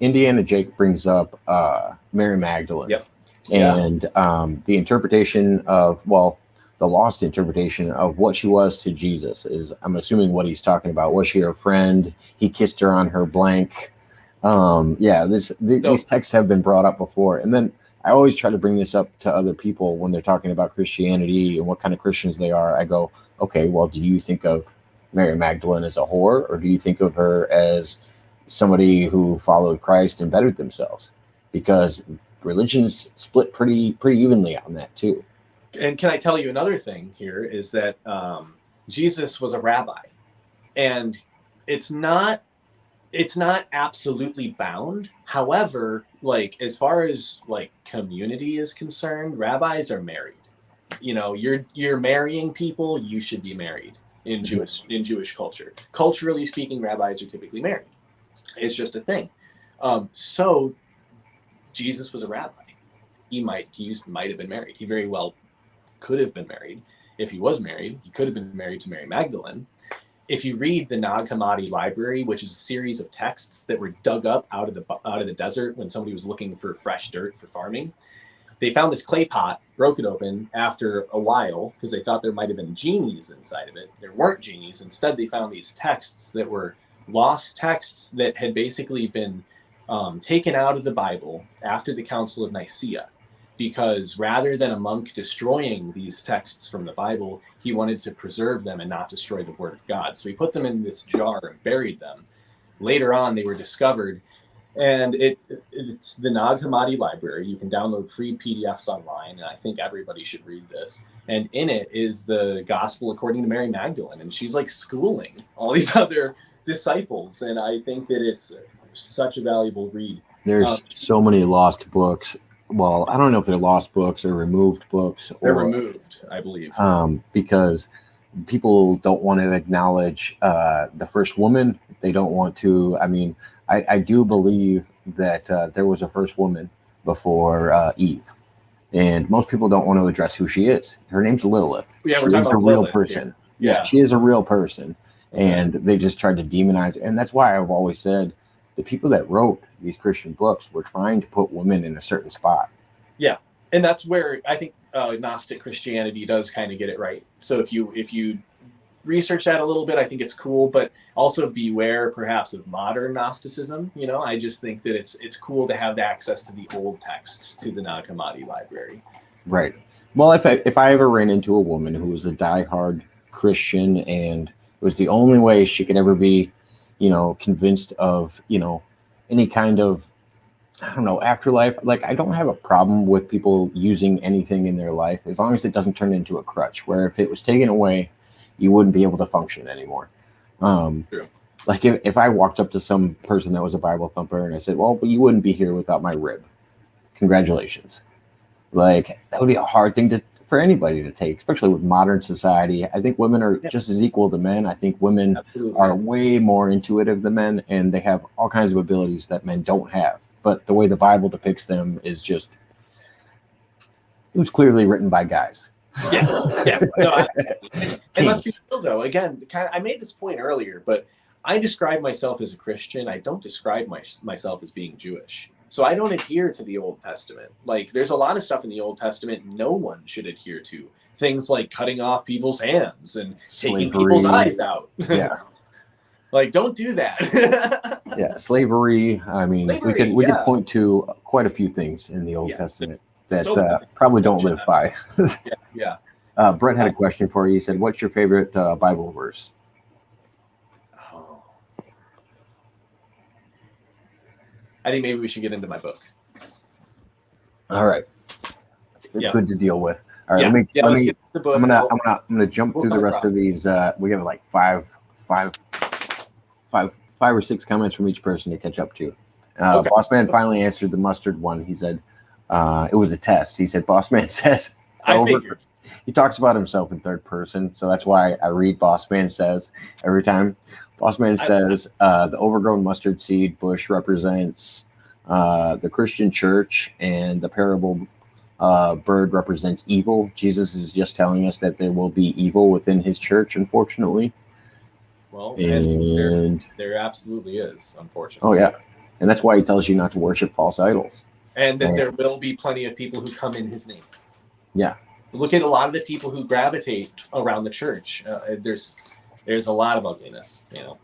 Indiana Jake brings up Mary Magdalene. Yep. And the interpretation of, the lost interpretation of what she was to Jesus is, I'm assuming, what he's talking about. Was she her friend? He kissed her on her blank. These texts have been brought up before. And then I always try to bring this up to other people when they're talking about Christianity and what kind of Christians they are. I go, okay, well, do you think of Mary Magdalene as a whore, or do you think of her as somebody who followed Christ and bettered themselves? Because religions split pretty evenly on that too. And can I tell you another thing here is that Jesus was a rabbi, and it's not absolutely bound. However, like, as far as like community is concerned, rabbis are married. You're marrying people, you should be married in Jewish culture. Culturally speaking, rabbis are typically married. It's just a thing. So Jesus was a rabbi. He might have been married. He very well could have been married. If he was married, he could have been married to Mary Magdalene. If you read the Nag Hammadi library, which is a series of texts that were dug up out of the desert when somebody was looking for fresh dirt for farming, they found this clay pot, broke it open after a while because they thought there might have been genies inside of it. There weren't genies. Instead, they found these texts that were lost texts that had basically been taken out of the Bible after the Council of Nicaea, because rather than a monk destroying these texts from the Bible, he wanted to preserve them and not destroy the Word of God. So he put them in this jar and buried them. Later on, they were discovered, and it's the Nag Hammadi library. You can download free PDFs online, and I think everybody should read this. And in it is the Gospel according to Mary Magdalene, and she's like schooling all these other disciples, and I think that it's such a valuable read. There's so many lost books. Well, I don't know if they're lost books or removed books. They're removed, I believe. Because people don't want to acknowledge the first woman. They don't want to. I mean, I do believe that there was a first woman before Eve. And most people don't want to address who she is. Her name's Lilith. Yeah, She we're talking is a about real Lilith person. here. Yeah, she is a real person. Okay. And they just tried to demonize her. And that's why I've always said the people that wrote these Christian books were trying to put women in a certain spot. Yeah, and that's where I think Gnostic Christianity does kind of get it right. So if you research that a little bit, I think it's cool, but also beware perhaps of modern Gnosticism. You know, I just think that it's cool to have the access to the old texts, to the Nag Hammadi library. Right. Well, if I ever ran into a woman who was a diehard Christian and it was the only way she could ever be, convinced of, any kind of, I don't know, afterlife, like I don't have a problem with people using anything in their life as long as it doesn't turn into a crutch, where if it was taken away, you wouldn't be able to function anymore. True. Like if I walked up to some person that was a Bible thumper and I said, well, but you wouldn't be here without my rib. Congratulations. Like that would be a hard thing for anybody to take, especially with modern society. I think women are just as equal to men. I think women are way more intuitive than men, and they have all kinds of abilities that men don't have. But the way the Bible depicts them is just, it was clearly written by guys. Yeah. No, and let's be real though. Again, I made this point earlier, but I describe myself as a Christian. I don't describe myself as being Jewish. So I don't adhere to the Old Testament. Like, there's a lot of stuff in the Old Testament no one should adhere to. Things like cutting off people's hands and taking people's eyes out. Yeah. Like, don't do that. Yeah, slavery. I mean, we could point to quite a few things in the Old Testament that probably don't live by. Yeah. Brett had a question for you. He said, what's your favorite Bible verse? I think maybe we should get into my book. All right. Yeah. Good to deal with. All right. Let's Let me get to the book. I'm gonna jump through the rest of these. We have like five or six comments from each person to catch up to. Okay. Boss Man finally answered the mustard one. He said it was a test. He said Boss Man says I figured. He talks about himself in third person, so that's why I read Boss Man says every time. Boss Man says the overgrown mustard seed bush represents the Christian church, and the parable bird represents evil. Jesus is just telling us that there will be evil within his church, unfortunately. Well, and there absolutely is, unfortunately. Oh, yeah. And that's why he tells you not to worship false idols. And that there will be plenty of people who come in his name. Yeah. Look at a lot of the people who gravitate around the church. There's a lot of ugliness, It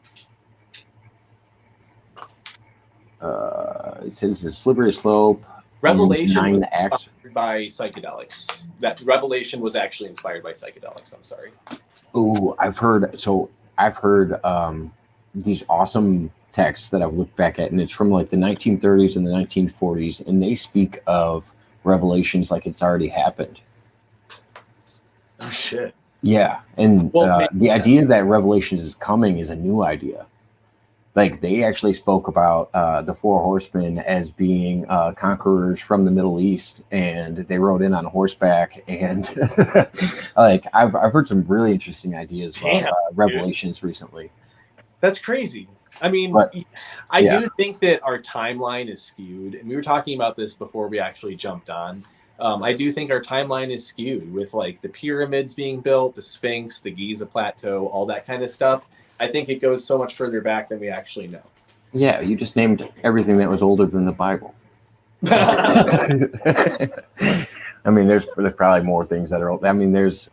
says a slippery slope. Revelation was inspired by psychedelics. That Revelation was actually inspired by psychedelics. I'm sorry. Oh, I've heard these awesome texts that I've looked back at, and it's from like the 1930s and the 1940s, and they speak of Revelations like it's already happened. Oh shit. Yeah, and the idea that Revelations is coming is a new idea. Like they actually spoke about the four horsemen as being conquerors from the Middle East, and they rode in on horseback. And like I've heard some really interesting ideas about Revelations recently. That's crazy. I mean, I do think that our timeline is skewed, and we were talking about this before we actually jumped on. I do think our timeline is skewed with like the pyramids being built, the Sphinx, the Giza Plateau, all that kind of stuff. I think it goes so much further back than we actually know. Yeah, you just named everything that was older than the Bible. I mean, there's probably more things that are old. I mean, there's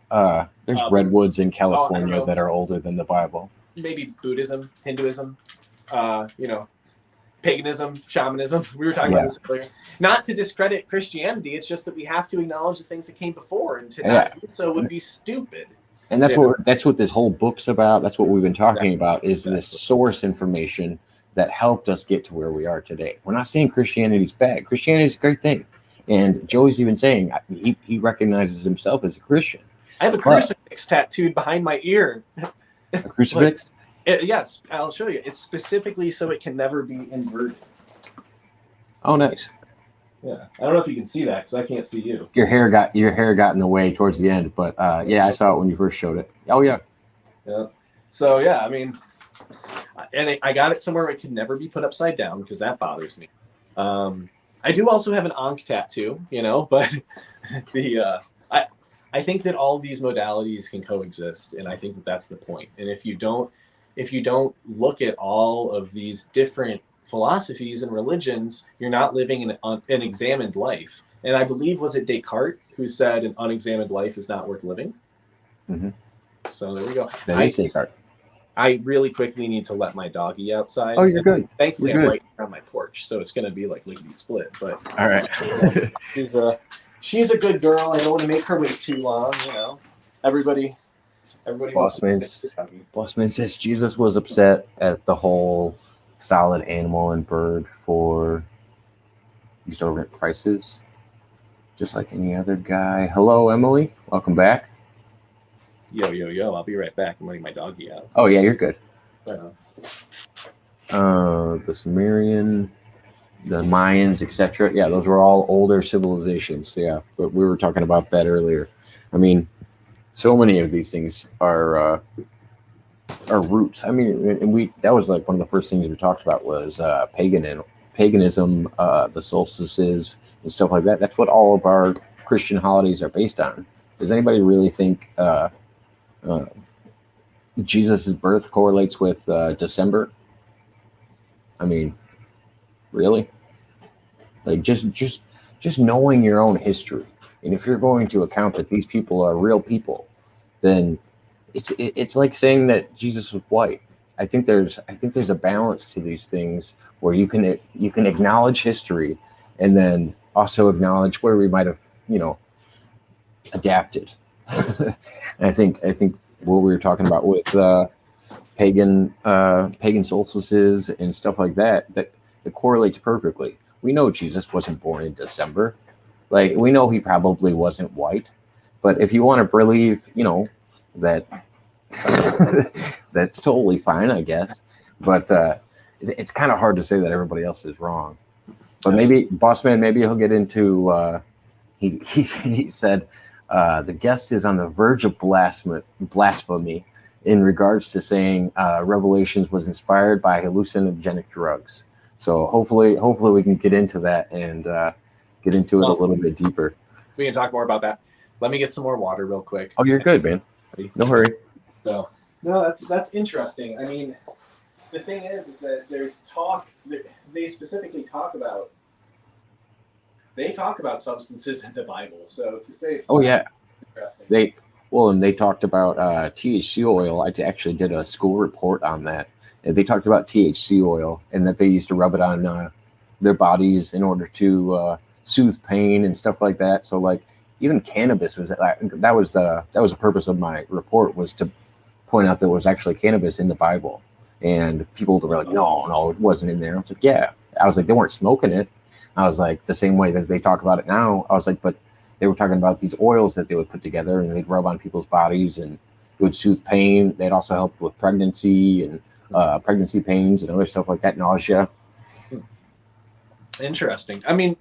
redwoods in California that are older than the Bible. Maybe Buddhism, Hinduism, paganism, shamanism. We were talking about this earlier. Not to discredit Christianity, it's just that we have to acknowledge the things that came before, and to not do so would be stupid. And that's what this whole book's about. That's what we've been talking about, is this source information that helped us get to where we are today. We're not saying Christianity's bad. Christianity's a great thing. And Joey's even saying he recognizes himself as a Christian. I have a crucifix tattooed behind my ear. A crucifix? Yes, I'll show you. It's specifically so it can never be inverted. Oh, nice. Yeah, I don't know if you can see that because I can't see you. Your hair got in the way towards the end, but I saw it when you first showed it. Oh yeah. Yeah. So I mean, and I got it somewhere where it could never be put upside down because that bothers me. I do also have an Ankh tattoo, but the I think that all these modalities can coexist, and I think that that's the point. And if you don't look at all of these different philosophies and religions, you're not living an examined life. And I believe, was it Descartes who said an unexamined life is not worth living? Mm-hmm. So there we go. That is Descartes. I really quickly need to let my doggy outside. Oh, you're good. Thankfully, you're I'm good. right on my porch, so it's going to be like lickety split. But all right. she's a good girl. I don't want to make her wait too long. Everybody. Bossman says Jesus was upset at the whole solid animal and bird for exorbitant prices, just like any other guy. Hello, Emily. Welcome back. Yo. I'll be right back. I'm letting my doggy out. Oh, yeah, you're good. Right on. The Sumerian, the Mayans, etc. Yeah, those were all older civilizations. Yeah, but we were talking about that earlier. I mean, so many of these things are roots. I mean, and that was like one of the first things we talked about was paganism, the solstices and stuff like that. That's what all of our Christian holidays are based on. Does anybody really think Jesus' birth correlates with December? I mean, really? Like just knowing your own history, and if you're going to account that these people are real people, then it's like saying that Jesus was white. I think there's a balance to these things where you can acknowledge history and then also acknowledge where we might have adapted. And I think what we were talking about with pagan solstices and stuff like that it correlates perfectly. We know Jesus wasn't born in December. Like, we know he probably wasn't white, but if you want to believe, that that's totally fine, I guess. But it's kind of hard to say that everybody else is wrong. But maybe Bossman, maybe he'll get into. He said the guest is on the verge of blasphemy in regards to saying Revelations was inspired by hallucinogenic drugs. So hopefully we can get into that and get into it a little bit deeper. We can talk more about that. Let me get some more water real quick. Oh, you're good, man. No hurry. So, no, that's interesting. I mean, the thing is that there's talk. They specifically talk about. They talk about substances in the Bible. So to say, oh yeah, interesting. They talked about THC oil. I actually did a school report on that. And they talked about THC oil and that they used to rub it on their bodies in order to soothe pain and stuff like that. So like even cannabis was that was the purpose of my report, was to point out there was actually cannabis in the Bible. And people were like, no, it wasn't in there. I was like, yeah. I was like, they weren't smoking it. I was like, the same way that they talk about it now. I was like, but they were talking about these oils that they would put together and they'd rub on people's bodies and it would soothe pain. They'd also help with pregnancy and pregnancy pains and other stuff like that, nausea. Interesting. I mean,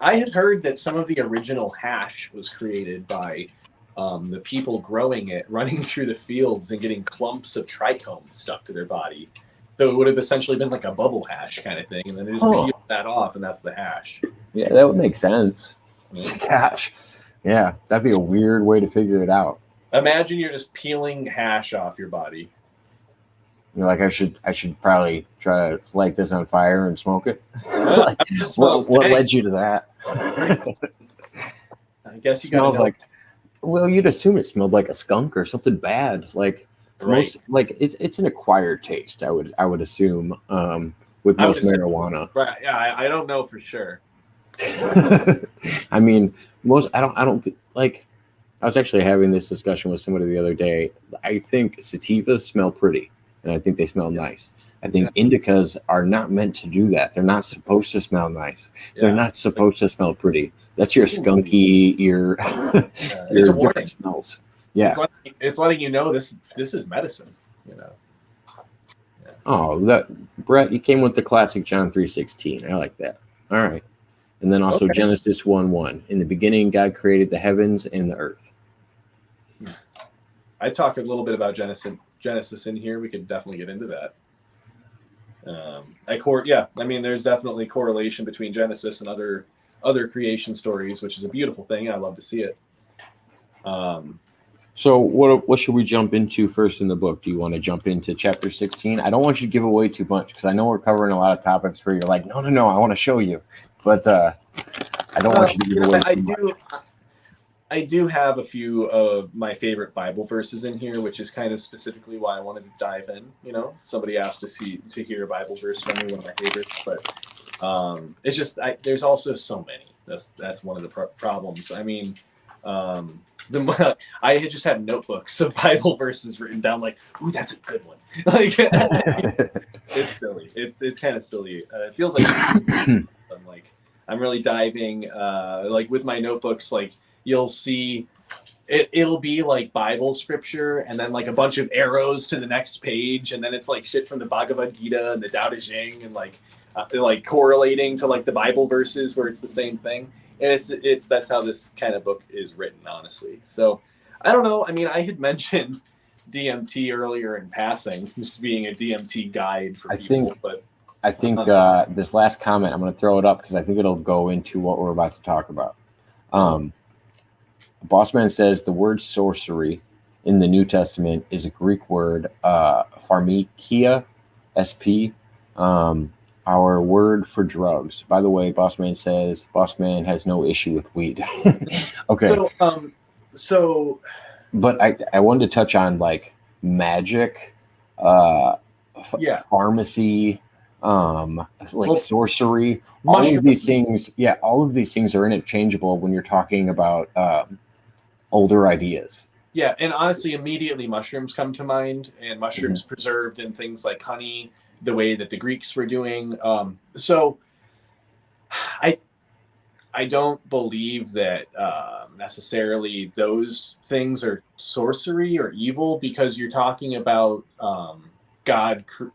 I had heard that some of the original hash was created by the people growing it, running through the fields and getting clumps of trichome stuck to their body. So it would have essentially been like a bubble hash kind of thing. And then they just peel that off and that's the hash. Yeah, that would make sense. Gosh. Yeah, that'd be a weird way to figure it out. Imagine you're just peeling hash off your body. You're like, I should probably try to light this on fire and smoke it. What led you to that? I guess you got like. Well, you'd assume it smelled like a skunk or something bad. Like most, like it's an acquired taste. I would assume with most marijuana. Right. Yeah, I don't know for sure. I mean, I don't like. I was actually having this discussion with somebody the other day. I think sativas smell pretty, and I think they smell nice. I think indicas are not meant to do that. They're not supposed to smell nice. Yeah. They're not supposed to smell pretty. That's your skunky, your different smells. Yeah, it's letting you know this is medicine. Yeah. Oh, that Brett, you came with the classic John 3:16. I like that. All right, and then also Genesis 1:1. In the beginning, God created the heavens and the earth. I talked a little bit about Genesis in here. We could definitely get into that. I mean, there's definitely correlation between Genesis and other creation stories, which is a beautiful thing. I love to see it. So what should we jump into first in the book? Do you want to jump into chapter 16? I don't want you to give away too much because I know we're covering a lot of topics where you're like, no, I want to show you. But I don't want you to give away too much. I do have a few of my favorite Bible verses in here, which is kind of specifically why I wanted to dive in. Somebody asked to hear a Bible verse from me, one of my favorites, but it's just there's also so many. That's one of the problems. I mean, I had just had notebooks of Bible verses written down, like, "Ooh, that's a good one." Like, it's silly. It's kind of silly. It feels like I'm really diving. Like with my notebooks, like you'll see, it'll be like Bible scripture, and then like a bunch of arrows to the next page, and then it's like shit from the Bhagavad Gita and the Tao Te Ching, and like correlating to like the Bible verses where it's the same thing. And that's how this kind of book is written, honestly. So I don't know. I mean, I had mentioned DMT earlier in passing, just being a DMT guide for people. I think this last comment, I'm going to throw it up because I think it'll go into what we're about to talk about. Bossman says the word sorcery in the New Testament is a Greek word, pharmakia, SP. Our word for drugs. By the way, Bossman says Bossman has no issue with weed. Okay. But I wanted to touch on like magic, pharmacy, sorcery. All of these things, all of these things are interchangeable when you're talking about older ideas. Yeah, and honestly, immediately mushrooms come to mind, and mushrooms preserved in things like honey, the way that the Greeks were doing. So I don't believe that necessarily those things are sorcery or evil, because you're talking about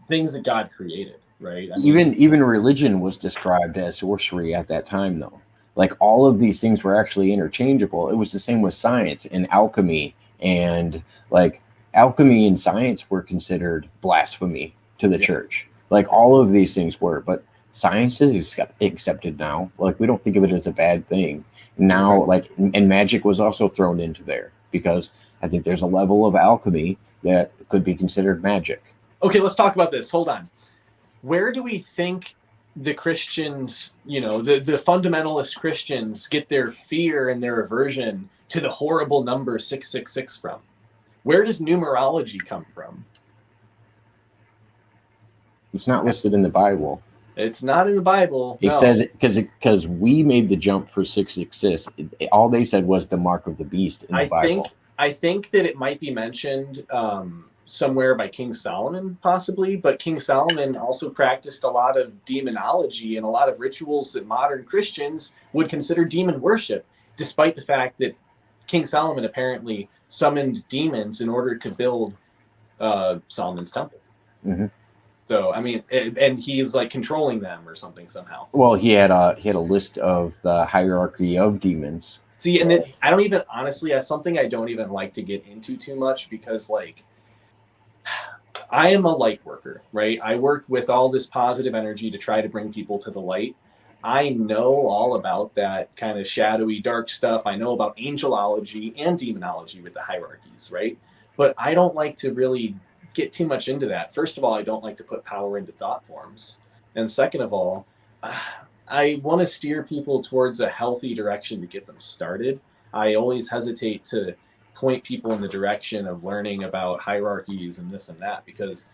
things that God created, right? I mean, even religion was described as sorcery at that time, though. Like all of these things were actually interchangeable. It was the same with science and alchemy, and like alchemy and science were considered blasphemy to the church. Like all of these things were, but science is accepted now. Like we don't think of it as a bad thing now. Like, and magic was also thrown into there because I think there's a level of alchemy that could be considered magic. Okay, let's talk about this. Hold on. Where do we think the Christians, the fundamentalist Christians, get their fear and their aversion to the horrible number 666 from? Where does numerology come from? It's not listed in the Bible. It's not in the Bible. It says because we made the jump for 666. All they said was the mark of the beast in the Bible. I think that it might be mentioned somewhere by King Solomon, possibly. But King Solomon also practiced a lot of demonology and a lot of rituals that modern Christians would consider demon worship, despite the fact that King Solomon apparently summoned demons in order to build Solomon's temple. Mm-hmm. So, I mean, and he's like controlling them or something somehow. Well, he had a list of the hierarchy of demons. See, and I don't even, honestly, that's something I don't even like to get into too much, because like I am a light worker, right? I work with all this positive energy to try to bring people to the light. I know all about that kind of shadowy, dark stuff. I know about angelology and demonology with the hierarchies, right? But I don't like to really get too much into that. First of all, I don't like to put power into thought forms. And second of all, I want to steer people towards a healthy direction to get them started. I always hesitate to point people in the direction of learning about hierarchies and this and that, because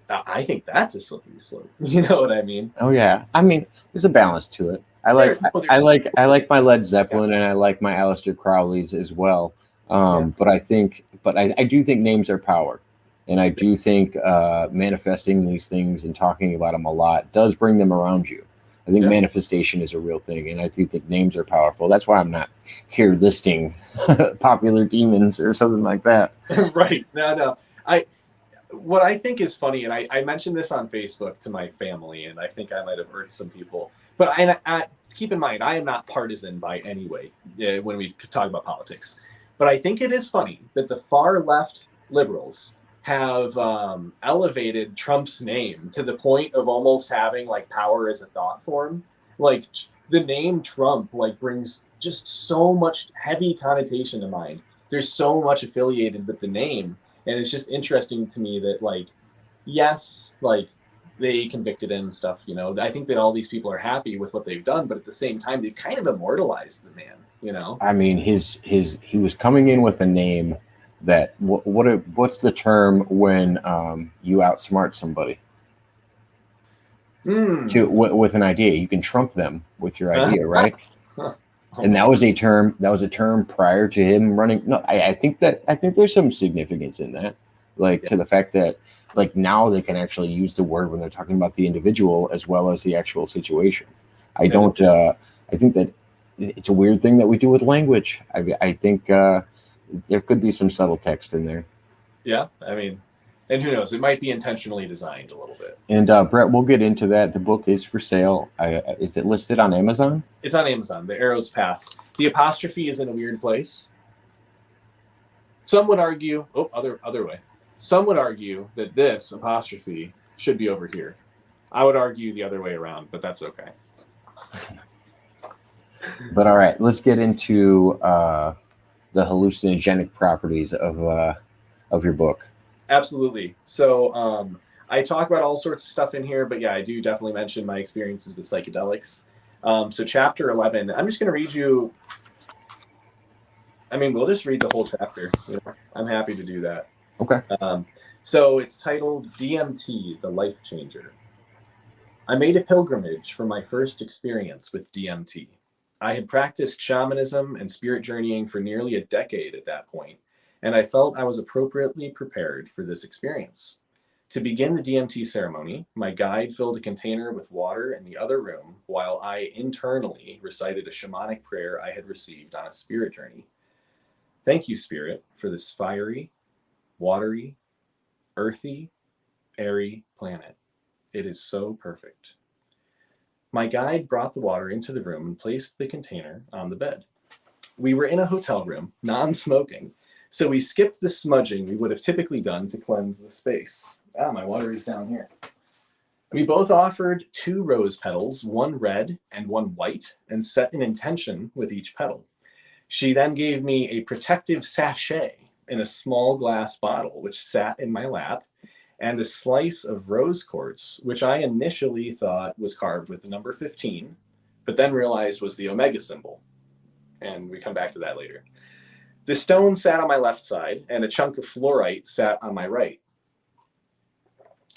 I think that's a slippery slope. You know what I mean? Oh yeah. I mean, there's a balance to it. I like my Led Zeppelin and I like my Aleister Crowley's as well. But I do think names are power. And I do think manifesting these things and talking about them a lot does bring them around you. I think manifestation is a real thing, and I do think names are powerful. That's why I'm not here listing popular demons or something like that. Right. No. What I think is funny, and I mentioned this on Facebook to my family, and I think I might have hurt some people. But I keep in mind, I am not partisan by any way when we talk about politics. But I think it is funny that the far left liberals have elevated Trump's name to the point of almost having like power as a thought form. Like the name Trump like brings just so much heavy connotation to mind. There's so much affiliated with the name, and it's just interesting to me that like, yes, like they convicted him and stuff. You know, I think that all these people are happy with what they've done, but at the same time, they've kind of immortalized the man. You know, I mean, he was coming in with a name that what's the term when you outsmart somebody with an idea? You can trump them with your idea, right? And that was a term prior to him running. No, I think there's some significance in that, like to the fact that like now they can actually use the word when they're talking about the individual as well as the actual situation. I don't. I think that it's a weird thing that we do with language. I think there could be some subtle text in there. Yeah, I mean, and who knows? It might be intentionally designed a little bit. And Brett, we'll get into that. The book is for sale. Is it listed on Amazon? It's on Amazon. The Arrow's Path. The apostrophe is in a weird place. Some would argue. Oh, other way. Some would argue that this apostrophe should be over here. I would argue the other way around, but that's okay. But all right, let's get into the hallucinogenic properties of your book. Absolutely. So I talk about all sorts of stuff in here, but yeah, I do definitely mention my experiences with psychedelics. So chapter 11, I'm just going to read you. I mean, we'll just read the whole chapter. You know, I'm happy to do that. Okay. So it's titled DMT, the Life Changer. I made a pilgrimage for my first experience with DMT. I had practiced shamanism and spirit journeying for nearly a decade at that point, and I felt I was appropriately prepared for this experience. To begin the DMT ceremony, my guide filled a container with water in the other room while I internally recited a shamanic prayer I had received on a spirit journey. Thank you, Spirit, for this fiery, watery, earthy, airy planet. It is so perfect. My guide brought the water into the room and placed the container on the bed. We were in a hotel room, non-smoking, so we skipped the smudging we would have typically done to cleanse the space. Ah, my water is down here. We both offered 2 rose petals, one red and one white, and set an intention with each petal. She then gave me a protective sachet in a small glass bottle, which sat in my lap, and a slice of rose quartz, which I initially thought was carved with the number 15, but then realized was the Omega symbol. And we come back to that later. The stone sat on my left side, and a chunk of fluorite sat on my right.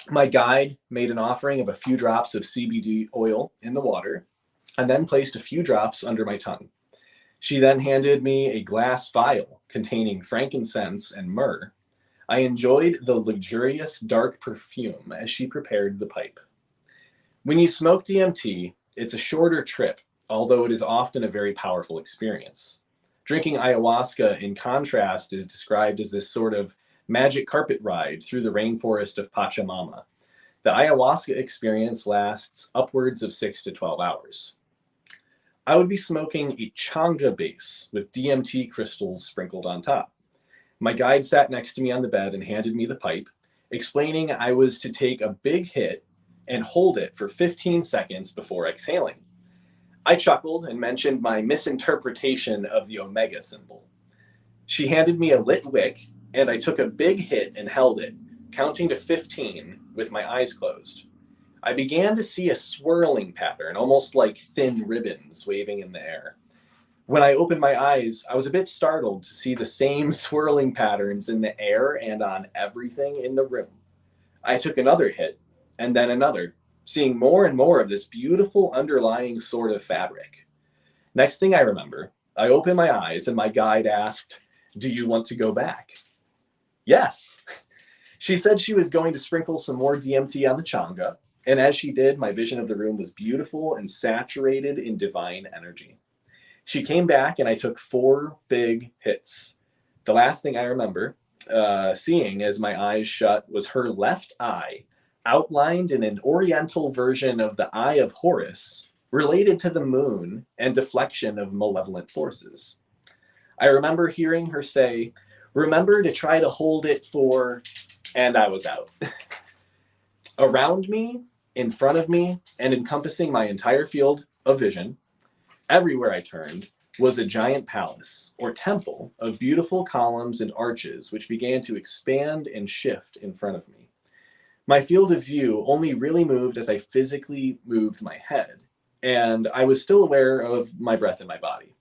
My guide made an offering of a few drops of CBD oil in the water, and then placed a few drops under my tongue. She then handed me a glass vial containing frankincense and myrrh. I enjoyed the luxurious dark perfume as she prepared the pipe. When you smoke DMT, it's a shorter trip, although it is often a very powerful experience. Drinking ayahuasca, in contrast, is described as this sort of magic carpet ride through the rainforest of Pachamama. The ayahuasca experience lasts upwards of 6 to 12 hours. I would be smoking a changa base with DMT crystals sprinkled on top. My guide sat next to me on the bed and handed me the pipe, explaining I was to take a big hit and hold it for 15 seconds before exhaling. I chuckled and mentioned my misinterpretation of the Omega symbol. She handed me a lit wick, and I took a big hit and held it, counting to 15 with my eyes closed. I began to see a swirling pattern, almost like thin ribbons waving in the air. When I opened my eyes, I was a bit startled to see the same swirling patterns in the air and on everything in the room. I took another hit, and then another, seeing more and more of this beautiful underlying sort of fabric. Next thing I remember, I opened my eyes and my guide asked, "Do you want to go back?" Yes. She said she was going to sprinkle some more DMT on the changa, and as she did, my vision of the room was beautiful and saturated in divine energy. She came back and I took 4 big hits. The last thing I remember seeing as my eyes shut was her left eye, outlined in an oriental version of the Eye of Horus, related to the moon and deflection of malevolent forces. I remember hearing her say, "Remember to try to hold it for and I was out. Around me, in front of me, and encompassing my entire field of vision, everywhere I turned, was a giant palace or temple of beautiful columns and arches which began to expand and shift in front of me. My field of view only really moved as I physically moved my head, and I was still aware of my breath in my body.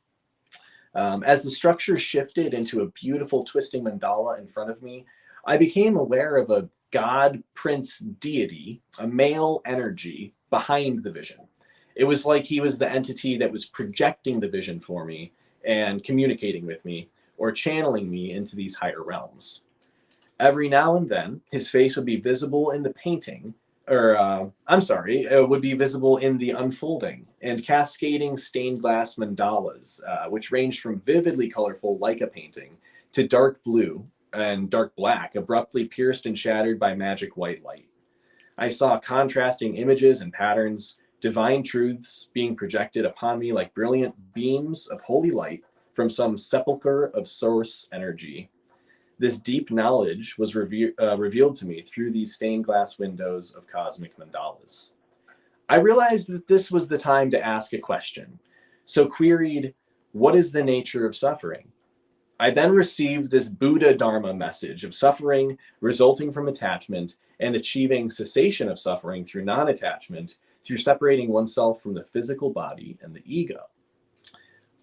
As the structure shifted into a beautiful twisting mandala in front of me, I became aware of a god, prince, deity, a male energy behind the vision. It was like he was the entity that was projecting the vision for me and communicating with me or channeling me into these higher realms. Every now and then, his face would be visible in the painting, would be visible in the unfolding and cascading stained glass mandalas, which ranged from vividly colorful like a painting to dark blue and dark black, abruptly pierced and shattered by magic white light. I saw contrasting images and patterns, divine truths being projected upon me like brilliant beams of holy light from some sepulchre of source energy. This deep knowledge was revealed to me through these stained glass windows of cosmic mandalas. I realized that this was the time to ask a question, so queried, what is the nature of suffering? I then received this Buddha Dharma message of suffering resulting from attachment and achieving cessation of suffering through non-attachment, through separating oneself from the physical body and the ego.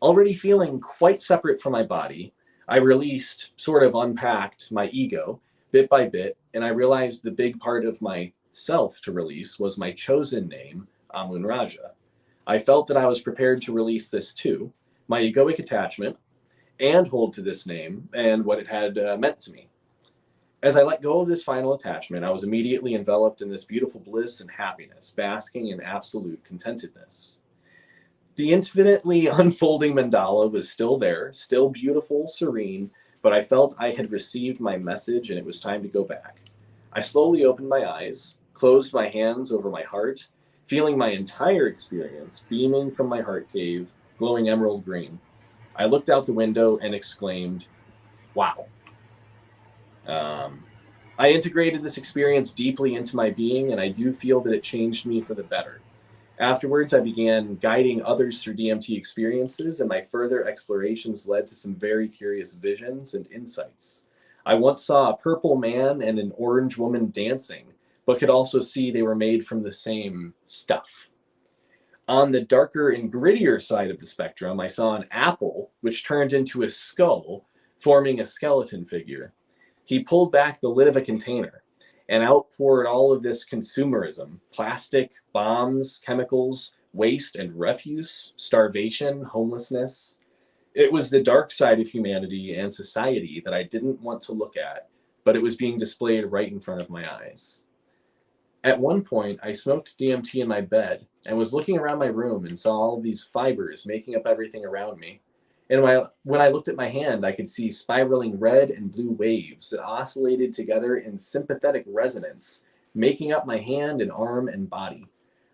Already feeling quite separate from my body, I released, sort of unpacked my ego bit by bit, and I realized the big part of myself to release was my chosen name, Amun Raja. I felt that I was prepared to release this too, my egoic attachment, and hold to this name and what it had meant to me. As I let go of this final attachment, I was immediately enveloped in this beautiful bliss and happiness, basking in absolute contentedness. The infinitely unfolding mandala was still there, still beautiful, serene, but I felt I had received my message and it was time to go back. I slowly opened my eyes, closed my hands over my heart, feeling my entire experience beaming from my heart cave, glowing emerald green. I looked out the window and exclaimed, wow. I integrated this experience deeply into my being, and I do feel that it changed me for the better. Afterwards, I began guiding others through DMT experiences, and my further explorations led to some very curious visions and insights. I once saw a purple man and an orange woman dancing, but could also see they were made from the same stuff. On the darker and grittier side of the spectrum, I saw an apple, which turned into a skull, forming a skeleton figure. He pulled back the lid of a container and outpoured all of this consumerism, plastic, bombs, chemicals, waste and refuse, starvation, homelessness. It was the dark side of humanity and society that I didn't want to look at, but it was being displayed right in front of my eyes. At one point, I smoked DMT in my bed and was looking around my room and saw all of these fibers making up everything around me. And when I looked at my hand, I could see spiraling red and blue waves that oscillated together in sympathetic resonance, making up my hand and arm and body.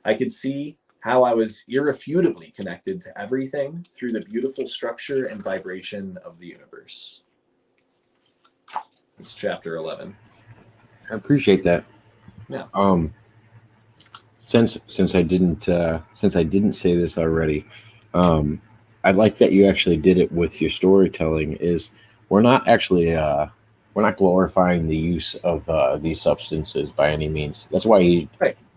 I could see how I was irrefutably connected to everything through the beautiful structure and vibration of the universe. It's chapter 11. I appreciate that. Yeah. Since I didn't say this already, I like that you actually did it with your storytelling. Is we're not actually we're not glorifying the use of these substances by any means. That's why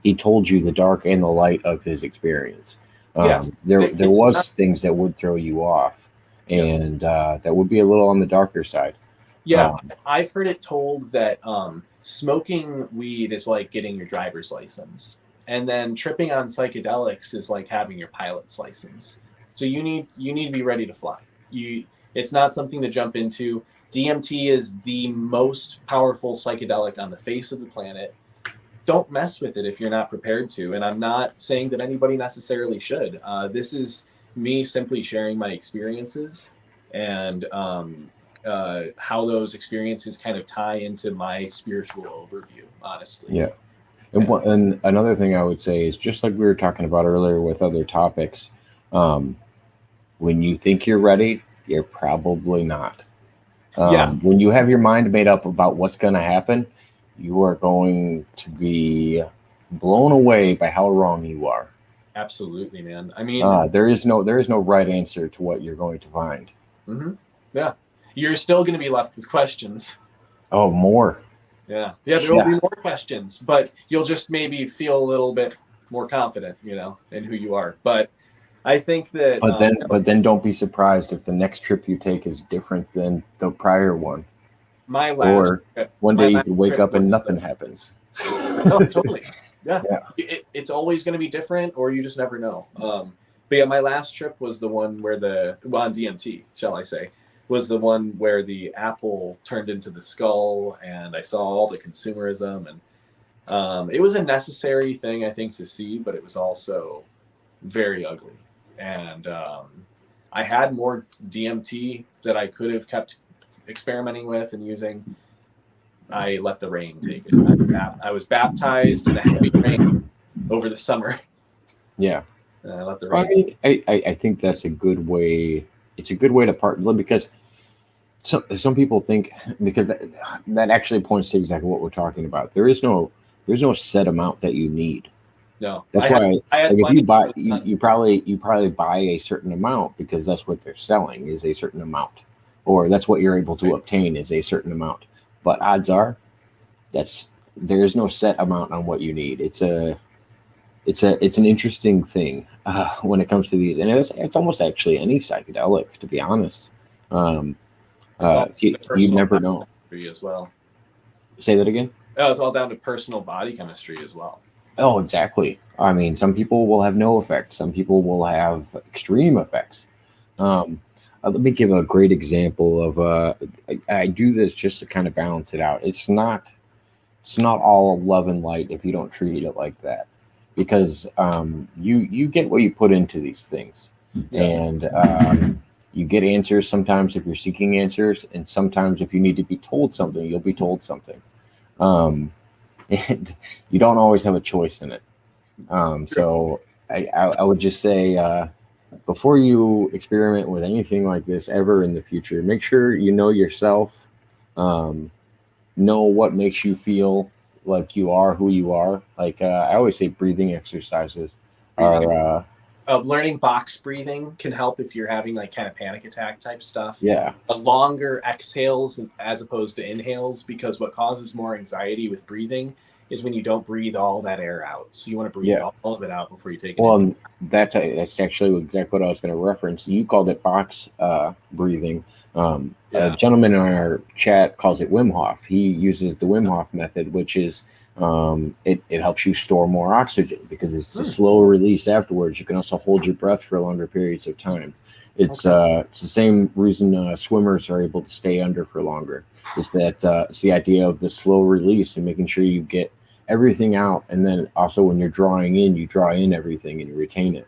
he told you the dark and the light of his experience. There was things that would throw you off, and that would be a little on the darker side. Yeah, I've heard it told that smoking weed is like getting your driver's license, and then tripping on psychedelics is like having your pilot's license. So you need to be ready to fly. It's not something to jump into. DMT is the most powerful psychedelic on the face of the planet. Don't mess with it if you're not prepared to. And I'm not saying that anybody necessarily should. This is me simply sharing my experiences and how those experiences kind of tie into my spiritual overview, honestly. Yeah. And another thing I would say is, just like we were talking about earlier with other topics, when you think you're ready, you're probably not. When you have your mind made up about what's going to happen, you are going to be blown away by how wrong you are. Absolutely, man. I mean, There is no right answer to what you're going to find. yeah, you're still going to be left with questions. Oh, more. Yeah, there will be more questions, but you'll just maybe feel a little bit more confident, in who you are. But I think that. But then don't be surprised if the next trip you take is different than the prior one. My last Or trip, one day you could wake up and nothing happens. No, totally. Yeah. It's always going to be different, or you just never know. But yeah, my last trip was the one where on DMT, shall I say, was the one where the apple turned into the skull, and I saw all the consumerism, and it was a necessary thing, I think, to see, but it was also very ugly. And I had more DMT that I could have kept experimenting with and using. I let the rain take it. I was baptized in a heavy rain over the summer. Yeah. And I let the rain. I think that's a good way. It's a good way to part because some people think because that actually points to exactly what we're talking about. There's no set amount that you need. No, that's why. Like if you buy, you probably buy a certain amount because that's what they're selling is a certain amount, or that's what you're able to obtain is a certain amount. But odds are, there is no set amount on what you need. It's an interesting thing when it comes to these, and it's almost actually any psychedelic, to be honest. You never know. As well. Say that again. Oh, it's all down to personal body chemistry as well. Oh, exactly. I mean, some people will have no effects. Some people will have extreme effects. Let me give a great example of I do this just to kind of balance it out. It's not all love and light if you don't treat it like that, because you get what you put into these things. Yes. And you get answers sometimes if you're seeking answers, and sometimes if you need to be told something, you'll be told something. And you don't always have a choice in it. So I would just say, before you experiment with anything like this ever in the future, make sure you know yourself, know what makes you feel like you are who you are. Like I always say, breathing exercises are. Learning box breathing can help if you're having like kind of panic attack type stuff. Yeah. Longer exhales as opposed to inhales, because what causes more anxiety with breathing is when you don't breathe all that air out. So you want to breathe all of it out before you take it. Well, that's actually exactly what I was going to reference. You called it box breathing. A gentleman in our chat calls it Wim Hof. He uses the Wim Hof method, which is it helps you store more oxygen because it's a slow release afterwards. You can also hold your breath for longer periods of time. It's the same reason swimmers are able to stay under for longer. Is that it's the idea of the slow release and making sure you get everything out, and then also when you're drawing in, you draw in everything and you retain it.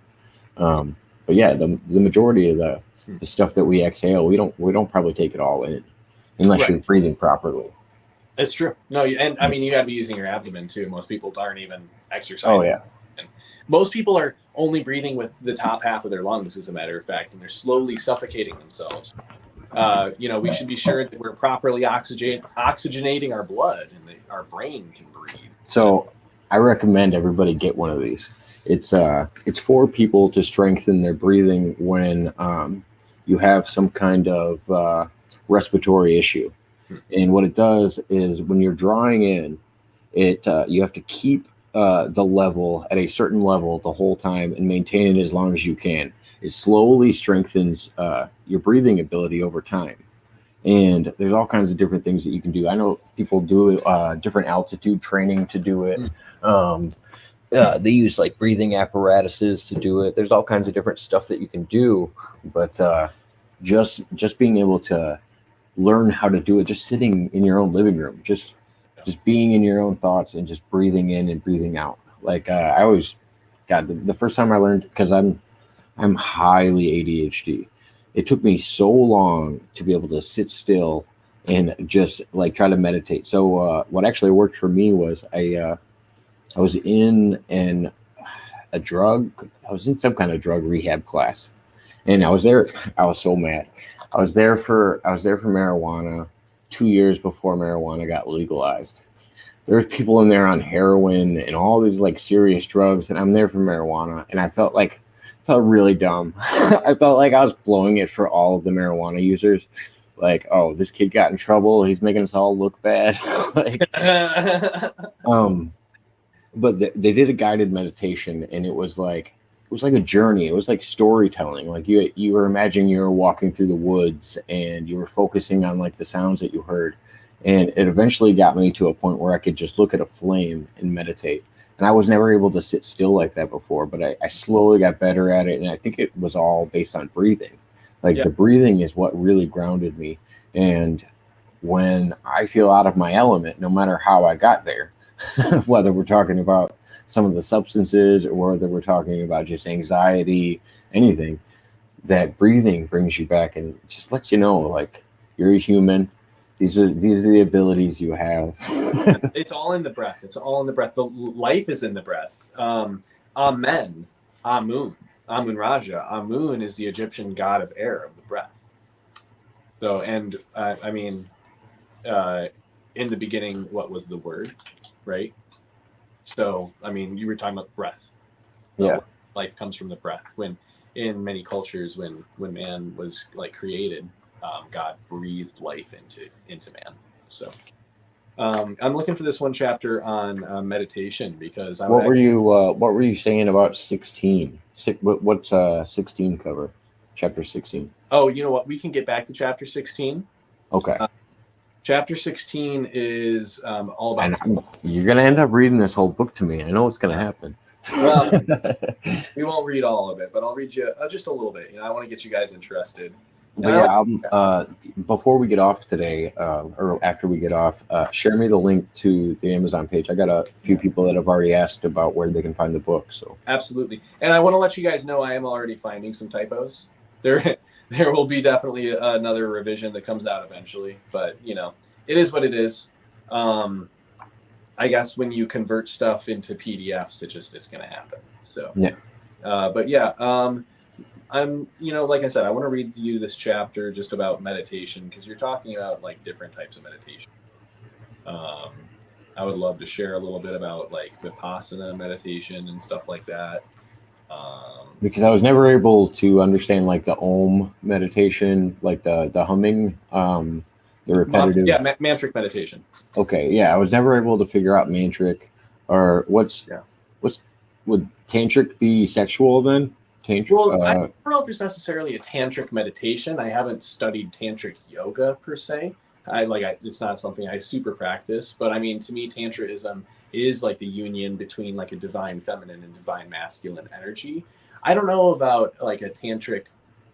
But yeah, the majority of the stuff that we exhale, we don't probably take it all in unless you're breathing properly. It's true. No, and I mean you got to be using your abdomen too. Most people aren't even exercising. Oh yeah. And most people are only breathing with the top half of their lungs, as a matter of fact, and they're slowly suffocating themselves. We should be sure that we're properly oxygenating our blood, and our brain can breathe. So I recommend everybody get one of these. It's for people to strengthen their breathing when you have some kind of respiratory issue. And what it does is when you're drawing in, you have to keep the level at a certain level the whole time and maintain it as long as you can. It slowly strengthens your breathing ability over time. And there's all kinds of different things that you can do. I know people do different altitude training to do it. They use like breathing apparatuses to do it. There's all kinds of different stuff that you can do. But just being able to learn how to do it, just sitting in your own living room, just being in your own thoughts and just breathing in and breathing out. Like I always got the first time I learned, because I'm highly ADHD. It took me so long to be able to sit still and just like try to meditate. So what actually worked for me was I was in I was in some kind of drug rehab class, and I was there. I was so mad. I was there for marijuana 2 years before marijuana got legalized. there's people in there on heroin and all these like serious drugs, and I'm there for marijuana, and I felt really dumb. I felt like I was blowing it for all of the marijuana users. Like, oh, this kid got in trouble. He's making us all look bad. Like, but they did a guided meditation, and it was like a journey. It was like storytelling. Like you were imagining you were walking through the woods, and you were focusing on like the sounds that you heard. And it eventually got me to a point where I could just look at a flame and meditate. And I was never able to sit still like that before, but I slowly got better at it. And I think it was all based on breathing. Like the breathing is what really grounded me. And when I feel out of my element, no matter how I got there, whether we're talking about some of the substances or whether we're talking about just anxiety, anything, that breathing brings you back and just lets you know, like, you're a human. These are the abilities you have. It's all in the breath. It's all in the breath. The life is in the breath. Amen. Amun. Amun Raja. Amun is the Egyptian god of air, of the breath. So, and I mean, in the beginning, what was the word, right? So, I mean, you were talking about breath. Yeah. Life comes from the breath. When in many cultures, when man was like created, God breathed life into man. So I'm looking for this one chapter on meditation because what were you saying about 16? What's 16 cover? Chapter 16. Oh, you know what? We can get back to chapter 16. Okay. Chapter 16 is all about. You're gonna end up reading this whole book to me. I know what's gonna happen. Well, we won't read all of it, but I'll read you just a little bit. I want to get you guys interested. But yeah, before we get off today, or after we get off, share me the link to the Amazon page. I got a few people that have already asked about where they can find the book. So absolutely, and I want to let you guys know I am already finding some typos. There will be definitely another revision that comes out eventually, but it is what it is. I guess when you convert stuff into PDFs, it's going to happen. So yeah, but yeah. I'm, like I said, I want to read to you this chapter just about meditation because you're talking about like different types of meditation. I would love to share a little bit about like Vipassana meditation and stuff like that. Because I was never able to understand like the Om meditation, like the humming, the repetitive. Yeah, mantric meditation. Okay, yeah, I was never able to figure out mantric, or would tantric be sexual then? Well, I don't know if there's necessarily a tantric meditation. I haven't studied tantric yoga per se. It's not something I super practice, but I mean, to me, tantrism is like the union between like a divine feminine and divine masculine energy. I don't know about like a tantric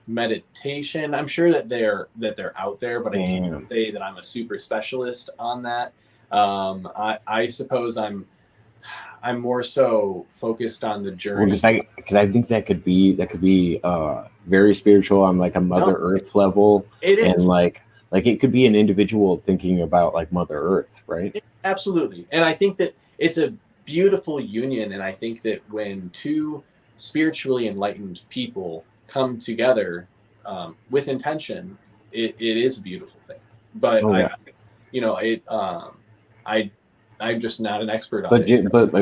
meditation. I'm sure that they're out there, but I can't say that I'm a super specialist on that. I suppose I'm more so focused on the journey. Because I think that could be very spiritual on like a Mother Earth level. It is. And like it could be an individual thinking about like Mother Earth, right? Absolutely. And I think that it's a beautiful union. And I think that when two spiritually enlightened people come together with intention, it is a beautiful thing. But I'm just not an expert on it. But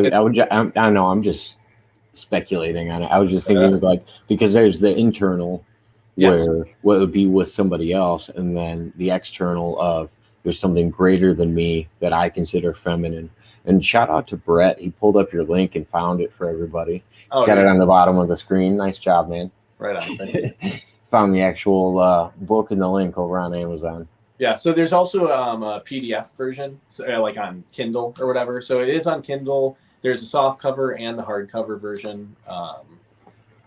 I know I'm just speculating on it. I was just thinking like, because there's the internal where what would be with somebody else, and then the external of there's something greater than me that I consider feminine. And shout out to Brett. He pulled up your link and found it for everybody. He's got it on the bottom of the screen. Nice job, man. Right on. Thank you. Found the actual book and the link over on Amazon. Yeah, so there's also a PDF version, so, like on Kindle or whatever. So it is on Kindle. There's a soft cover and the hardcover version.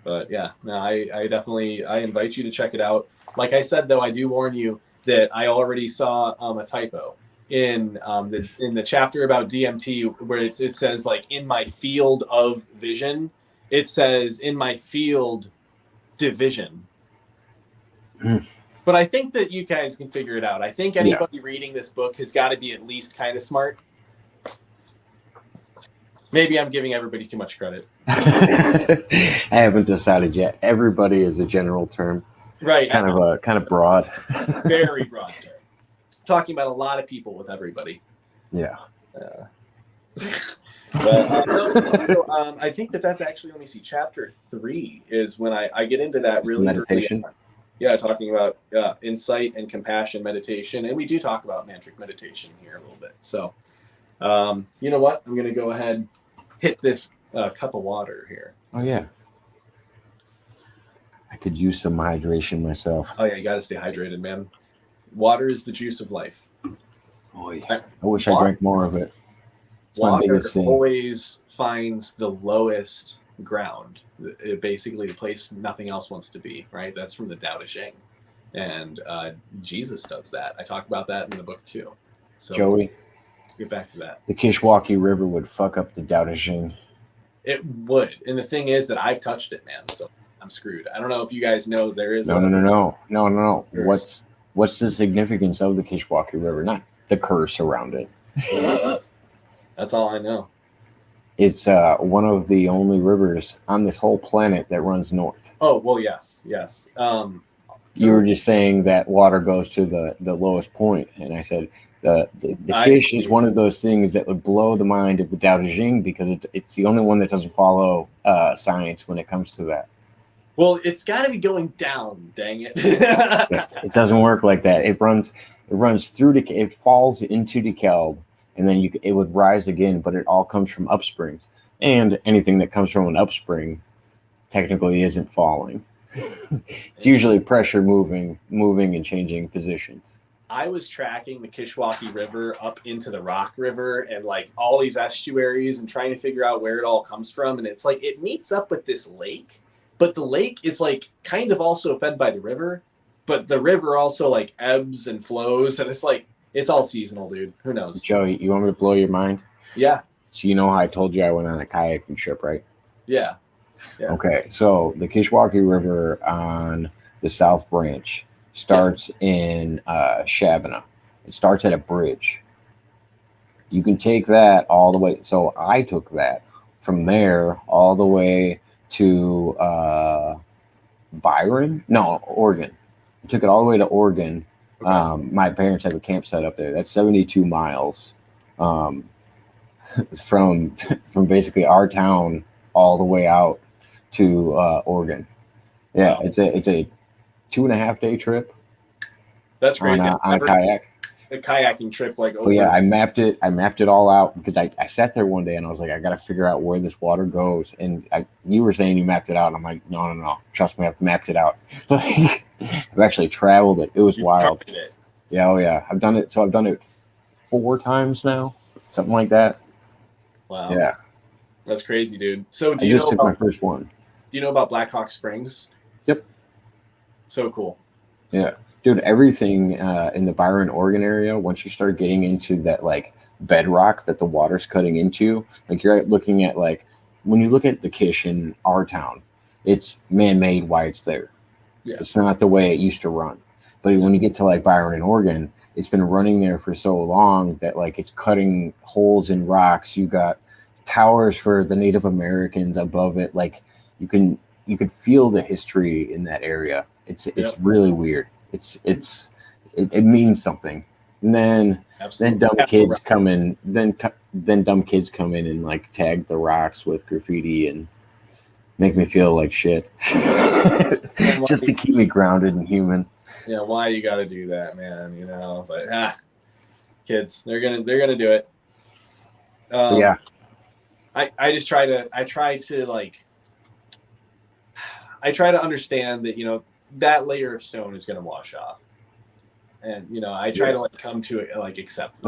But yeah, no, I definitely invite you to check it out. Like I said, though, I do warn you that I already saw a typo in the chapter about DMT where it says like in my field of vision, it says in my field division. But I think that you guys can figure it out. I think anybody reading this book has got to be at least kind of smart. Maybe I'm giving everybody too much credit. I haven't decided yet. Everybody is a general term. Right. Kind of broad. Very broad term. Talking about a lot of people with everybody. Yeah. But no, so I think that's actually, let me see, chapter 3 is when I get into that really meditation. early. Yeah, talking about insight and compassion meditation, and we do talk about mantric meditation here a little bit. So, you know what? I'm going to go ahead, hit this cup of water here. Oh yeah, I could use some hydration myself. Oh yeah, you got to stay hydrated, man. Water is the juice of life. Boy, I wish I drank more of it. It's my Water biggest thing. always finds the lowest ground. Basically, the place nothing else wants to be. Right? That's from the Tao Te Ching, and Jesus does that. I talk about that in the book too. So Joey, get back to that. The Kishwaukee River would fuck up the Tao Te Ching. It would, and the thing is that I've touched it, man. So I'm screwed. I don't know if you guys know there is. No. What's the significance of the Kishwaukee River? Not the curse around it. That's all I know. It's one of the only rivers on this whole planet that runs north. Oh well, yes. You were just saying that water goes to the lowest point, and I said the Kish is one of those things that would blow the mind of the Tao Te Ching because it's the only one that doesn't follow science when it comes to that. Well, it's got to be going down. Dang it! It doesn't work like that. It runs through it falls into the Kelb, and then it would rise again. But it all comes from upsprings, and anything that comes from an upspring technically isn't falling. It's usually pressure moving and changing positions. I was tracking the Kishwaukee River up into the Rock River and like all these estuaries and trying to figure out where it all comes from. And it's like it meets up with this lake, but the lake is like kind of also fed by the river, but the river also like ebbs and flows. And it's like it's all seasonal, dude. Who knows? Joey, you want me to blow your mind? Yeah. So you know how I told you I went on a kayaking trip, right? Yeah. Okay, so the Kishwaukee River on the South Branch starts in Shabana. It starts at a bridge. You can take that all the way. So I took that from there all the way to Oregon. I took it all the way to Oregon. Okay. My parents have a campsite up there. That's 72 miles from basically our town all the way out to Oregon. Yeah, wow. It's a 2.5 day trip. That's crazy. On a kayak. A kayaking trip, like over. Oh yeah, I mapped it all out because I sat there one day and I was like, I got to figure out where this water goes. And you were saying you mapped it out. And I'm like, no. Trust me, I've mapped it out. I've actually traveled it. It was wild. It. Yeah, oh yeah. I've done it. So I've done it 4 times now, something like that. Wow. Yeah. That's crazy, dude. So I just took my first one. Do you know about Black Hawk Springs? Yep. So cool. Yeah. Dude, everything in the Byron, Oregon area, once you start getting into that like bedrock that the water's cutting into, like you're looking at like when you look at the Kish in our town, it's man-made why it's there. Yeah. It's not the way it used to run. But when you get to like Byron and Oregon, it's been running there for so long that like it's cutting holes in rocks. You got towers for the Native Americans above it. Like you could feel the history in that area. It's really weird. It means something. And then dumb kids come in. Then dumb kids come in and like tag the rocks with graffiti and make me feel like shit, just to keep me grounded and human. Yeah, why you got to do that, man? You know, but kids, they're gonna do it. Yeah. I try to understand that, you know, that layer of stone is going to wash off, and you know I try to like come to it like accept it.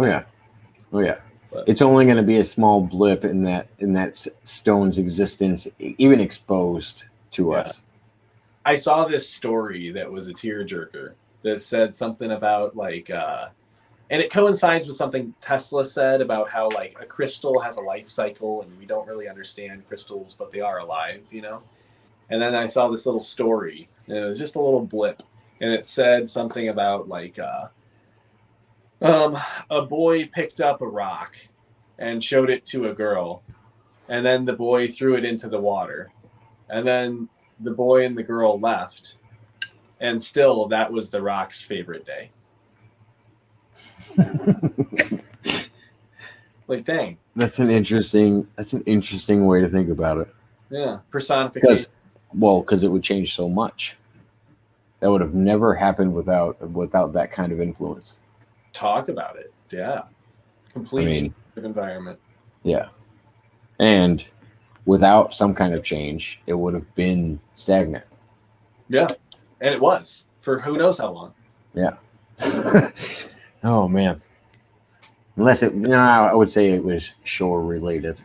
Oh yeah but it's only going to be a small blip in that stone's existence, even exposed to us. I saw this story that was a tearjerker that said something about like and it coincides with something Tesla said about how like a crystal has a life cycle and we don't really understand crystals, but they are alive, you know. And then I saw this little story, and it was just a little blip, and it said something about like a boy picked up a rock and showed it to a girl, and then the boy threw it into the water, and then the boy and the girl left, and still that was the rock's favorite day. Like, dang. That's an interesting way to think about it. Yeah. Because, Personification. because it would change so much. That would have never happened without that kind of influence. Talk about it. Yeah. I Complete change mean, of environment. yeah. And without some kind of change, it would have been stagnant. Yeah. And it was for who knows how long. Yeah. Oh man. Unless I would say it was shore related.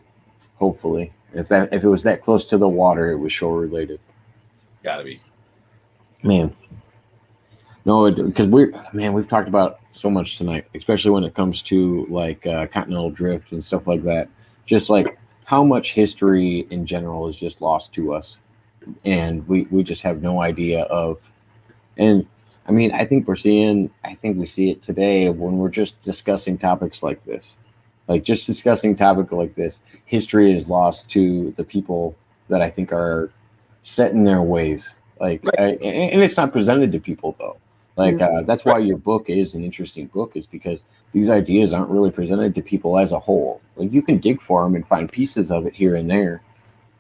Hopefully, if it was that close to the water, it was shore related. Gotta be. Man, no, because we've talked about so much tonight, especially when it comes to like continental drift and stuff like that. Just like how much history in general is just lost to us, and we just have no idea of. And I mean, I think we see it today when we're just discussing topics like this. Like just discussing topic like this, history is lost to the people that I think are set in their ways. And it's not presented to people though. That's why your book is an interesting book, is because these ideas aren't really presented to people as a whole. Like you can dig for them and find pieces of it here and there.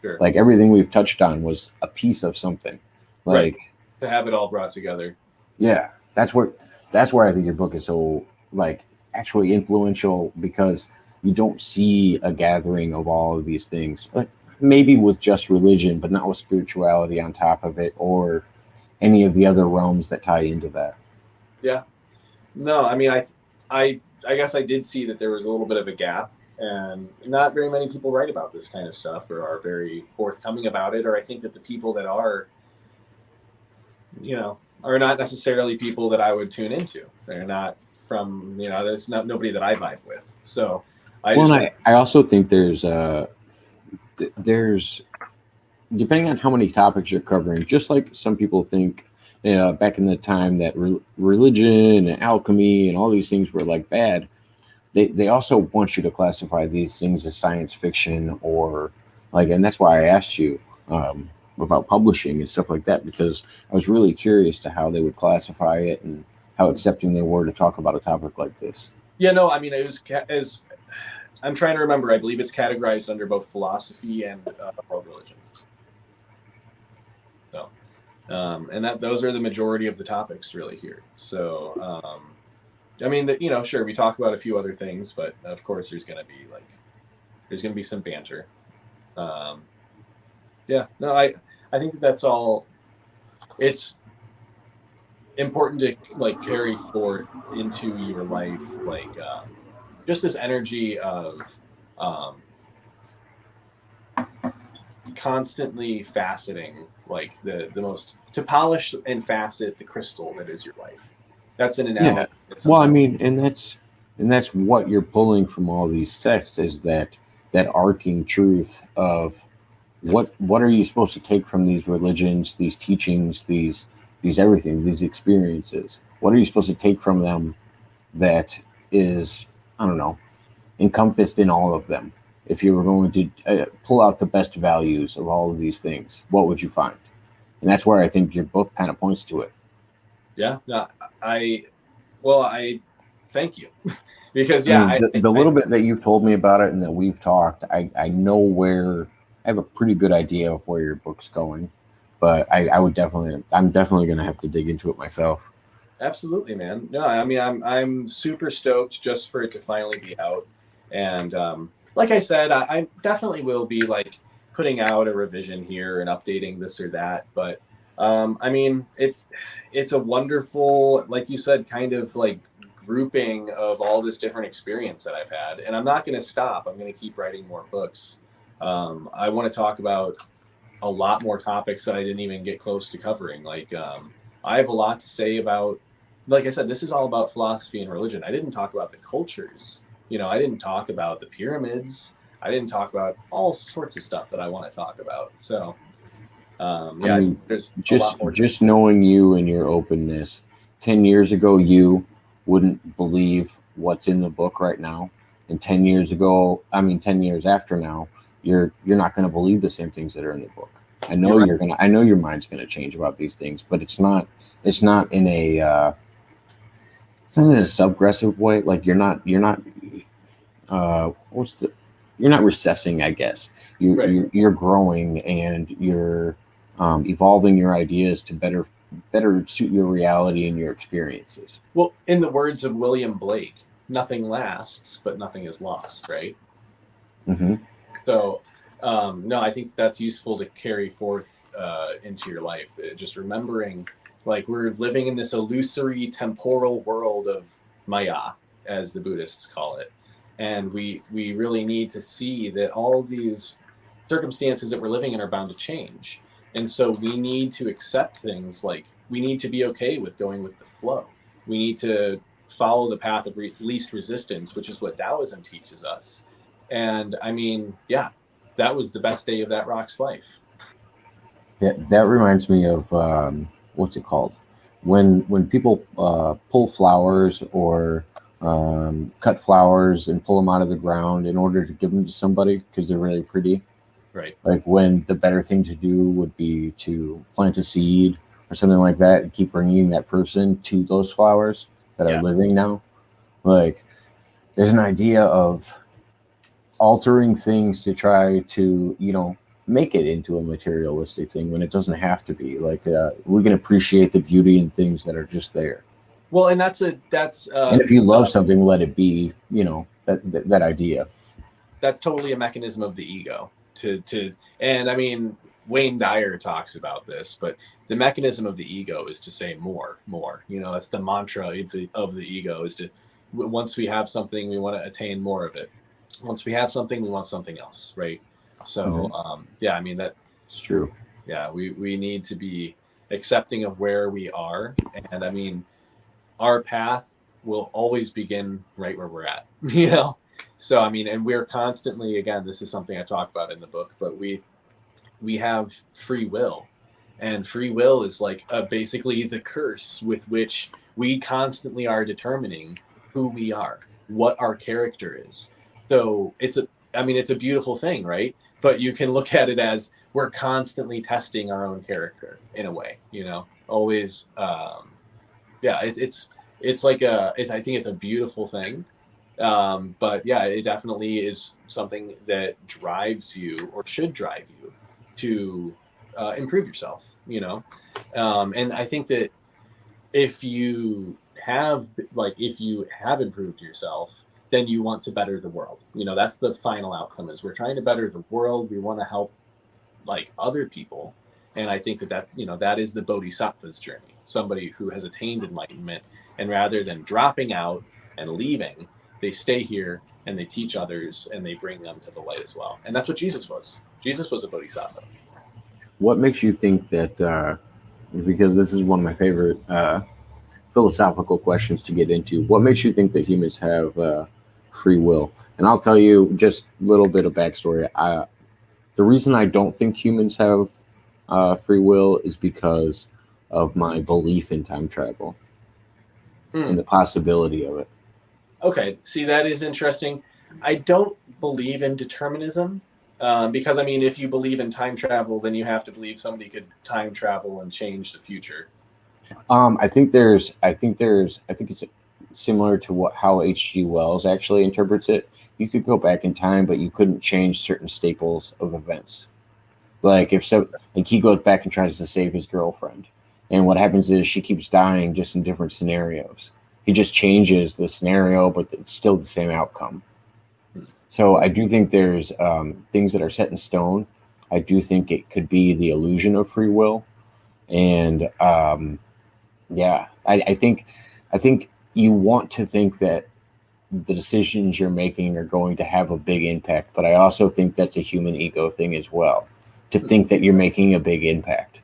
Sure. Like everything we've touched on was a piece of something. Like, right. To have it all brought together. Yeah, that's where I think your book is so like actually influential, because you don't see a gathering of all of these things. But maybe with just religion, but not with spirituality on top of it, or any of the other realms that tie into that. Yeah. No, I mean, I guess I did see that there was a little bit of a gap, and not very many people write about this kind of stuff or are very forthcoming about it. Or I think that the people that are, are not necessarily people that I would tune into. They're not from, that's not nobody that I vibe with. So I also think there's depending on how many topics you're covering, just like some people think, back in the time that religion and alchemy and all these things were like bad, they also want you to classify these things as science fiction, or like, and that's why I asked you about publishing and stuff like that, because I was really curious to how they would classify it and how accepting they were to talk about a topic like this. Yeah, no, I mean, it was as I'm trying to remember. I believe it's categorized under both philosophy and world religion. So, and those are the majority of the topics really here. So, I mean, sure, we talk about a few other things, but of course, there's going to be some banter. Yeah, no, I think that's all. It's important to like carry forth into your life, like just this energy of constantly faceting, like the most, to polish and facet the crystal that is your life. That's an analogy. Yeah. Well, I mean, and that's what you're pulling from all these texts, is that arcing truth of what are you supposed to take from these religions, these teachings, these everything, these experiences. What are you supposed to take from them that is, I don't know, encompassed in all of them? If you were going to pull out the best values of all of these things, what would you find? And that's where I think your book kind of points to it. Yeah, no, I thank you. Because the little bit that you've told me about it and that we've talked, I know where, I have a pretty good idea of where your book's going, but I'm definitely going to have to dig into it myself. Absolutely, man. No, I mean, I'm super stoked just for it to finally be out. And like I said, I definitely will be like putting out a revision here and updating this or that. But I mean, it's a wonderful, like you said, kind of like grouping of all this different experience that I've had. And I'm not going to stop. I'm going to keep writing more books. I want to talk about a lot more topics that I didn't even get close to covering. Like I have a lot to say about, like I said, this is all about philosophy and religion. I didn't talk about the cultures. I didn't talk about the pyramids. I didn't talk about all sorts of stuff that I want to talk about. So, I mean, I think there's a lot more. Just knowing you and your openness. 10 years ago, you wouldn't believe what's in the book right now, and 10 years ago, 10 years after now, you're not going to believe the same things that are in the book. I know I know your mind's going to change about these things, but it's not in a it's not in a subgressive way. Like you're not what's the, you're not recessing, I guess. Right. You're growing and you're evolving your ideas to better suit your reality and your experiences. Well, in the words of William Blake, nothing lasts, but nothing is lost, right? Hmm. So, no, I think that's useful to carry forth into your life. Just remembering, like, we're living in this illusory temporal world of Maya, as the Buddhists call it, and we really need to see that all these circumstances that we're living in are bound to change, and so we need to accept things like we need to be okay with going with the flow. We need to follow the path of least resistance, which is what Taoism teaches us. And I mean, yeah, that was the best day of that rock's life. That reminds me of what's it called? When people pull flowers or cut flowers and pull them out of the ground in order to give them to somebody because they're really pretty. Right. Like when the better thing to do would be to plant a seed or something like that and keep bringing that person to those flowers that are Yeah. living now. Like there's an idea of altering things to try to make it into a materialistic thing when it doesn't have to be. Like we can appreciate the beauty in things that are just there. Well, and that's And if you love something, let it be. That idea. that's totally a mechanism of the ego and I mean Wayne Dyer talks about this, but the mechanism of the ego is to say more. That's the mantra of the ego is to once we have something, we want to attain more of it. Once we have something, we want something else, right? So Hmm. yeah, I mean that It's true. yeah, we need to be accepting of where we are, and I mean our path will always begin right where we're at. So I mean, and we're constantly, again, this is something I talk about in the book, but we have free will, and free will is like basically the curse with which we constantly are determining who we are, what our character is. So I mean it's a beautiful thing, right? But you can look at it as we're constantly testing our own character in a way, always. Yeah, it's like I think it's a beautiful thing. But yeah, it definitely is something that drives you or should drive you to improve yourself. And I think that if you if you have improved yourself, then you want to better the world. That's the final outcome. Is we're trying to better the world. We want to help like other people. And I think that is the bodhisattva's journey, somebody who has attained enlightenment, and rather than dropping out and leaving, they stay here and they teach others and they bring them to the light as well. And that's what Jesus was a bodhisattva. What makes you think that? Because this is one of my favorite philosophical questions to get into. What makes you think that humans have free will? And I'll tell you just a little bit of backstory. The reason I don't think humans have free will is because of my belief in time travel and Hmm. the possibility of it. Okay, see, that is interesting. I don't believe in determinism, because I mean, if you believe in time travel, then you have to believe somebody could time travel and change the future. I think it's similar to what how H.G. Wells actually interprets it. You could go back in time, but you couldn't change certain staples of events. Like if so, like he goes back and tries to save his girlfriend, and what happens is she keeps dying just in different scenarios. He just changes the scenario, but it's still the same outcome. Hmm. So I do think there's things that are set in stone. I do think it could be the illusion of free will, and yeah, I think you want to think that the decisions you're making are going to have a big impact, but I also think that's a human ego thing as well. To think that you're making a big impact,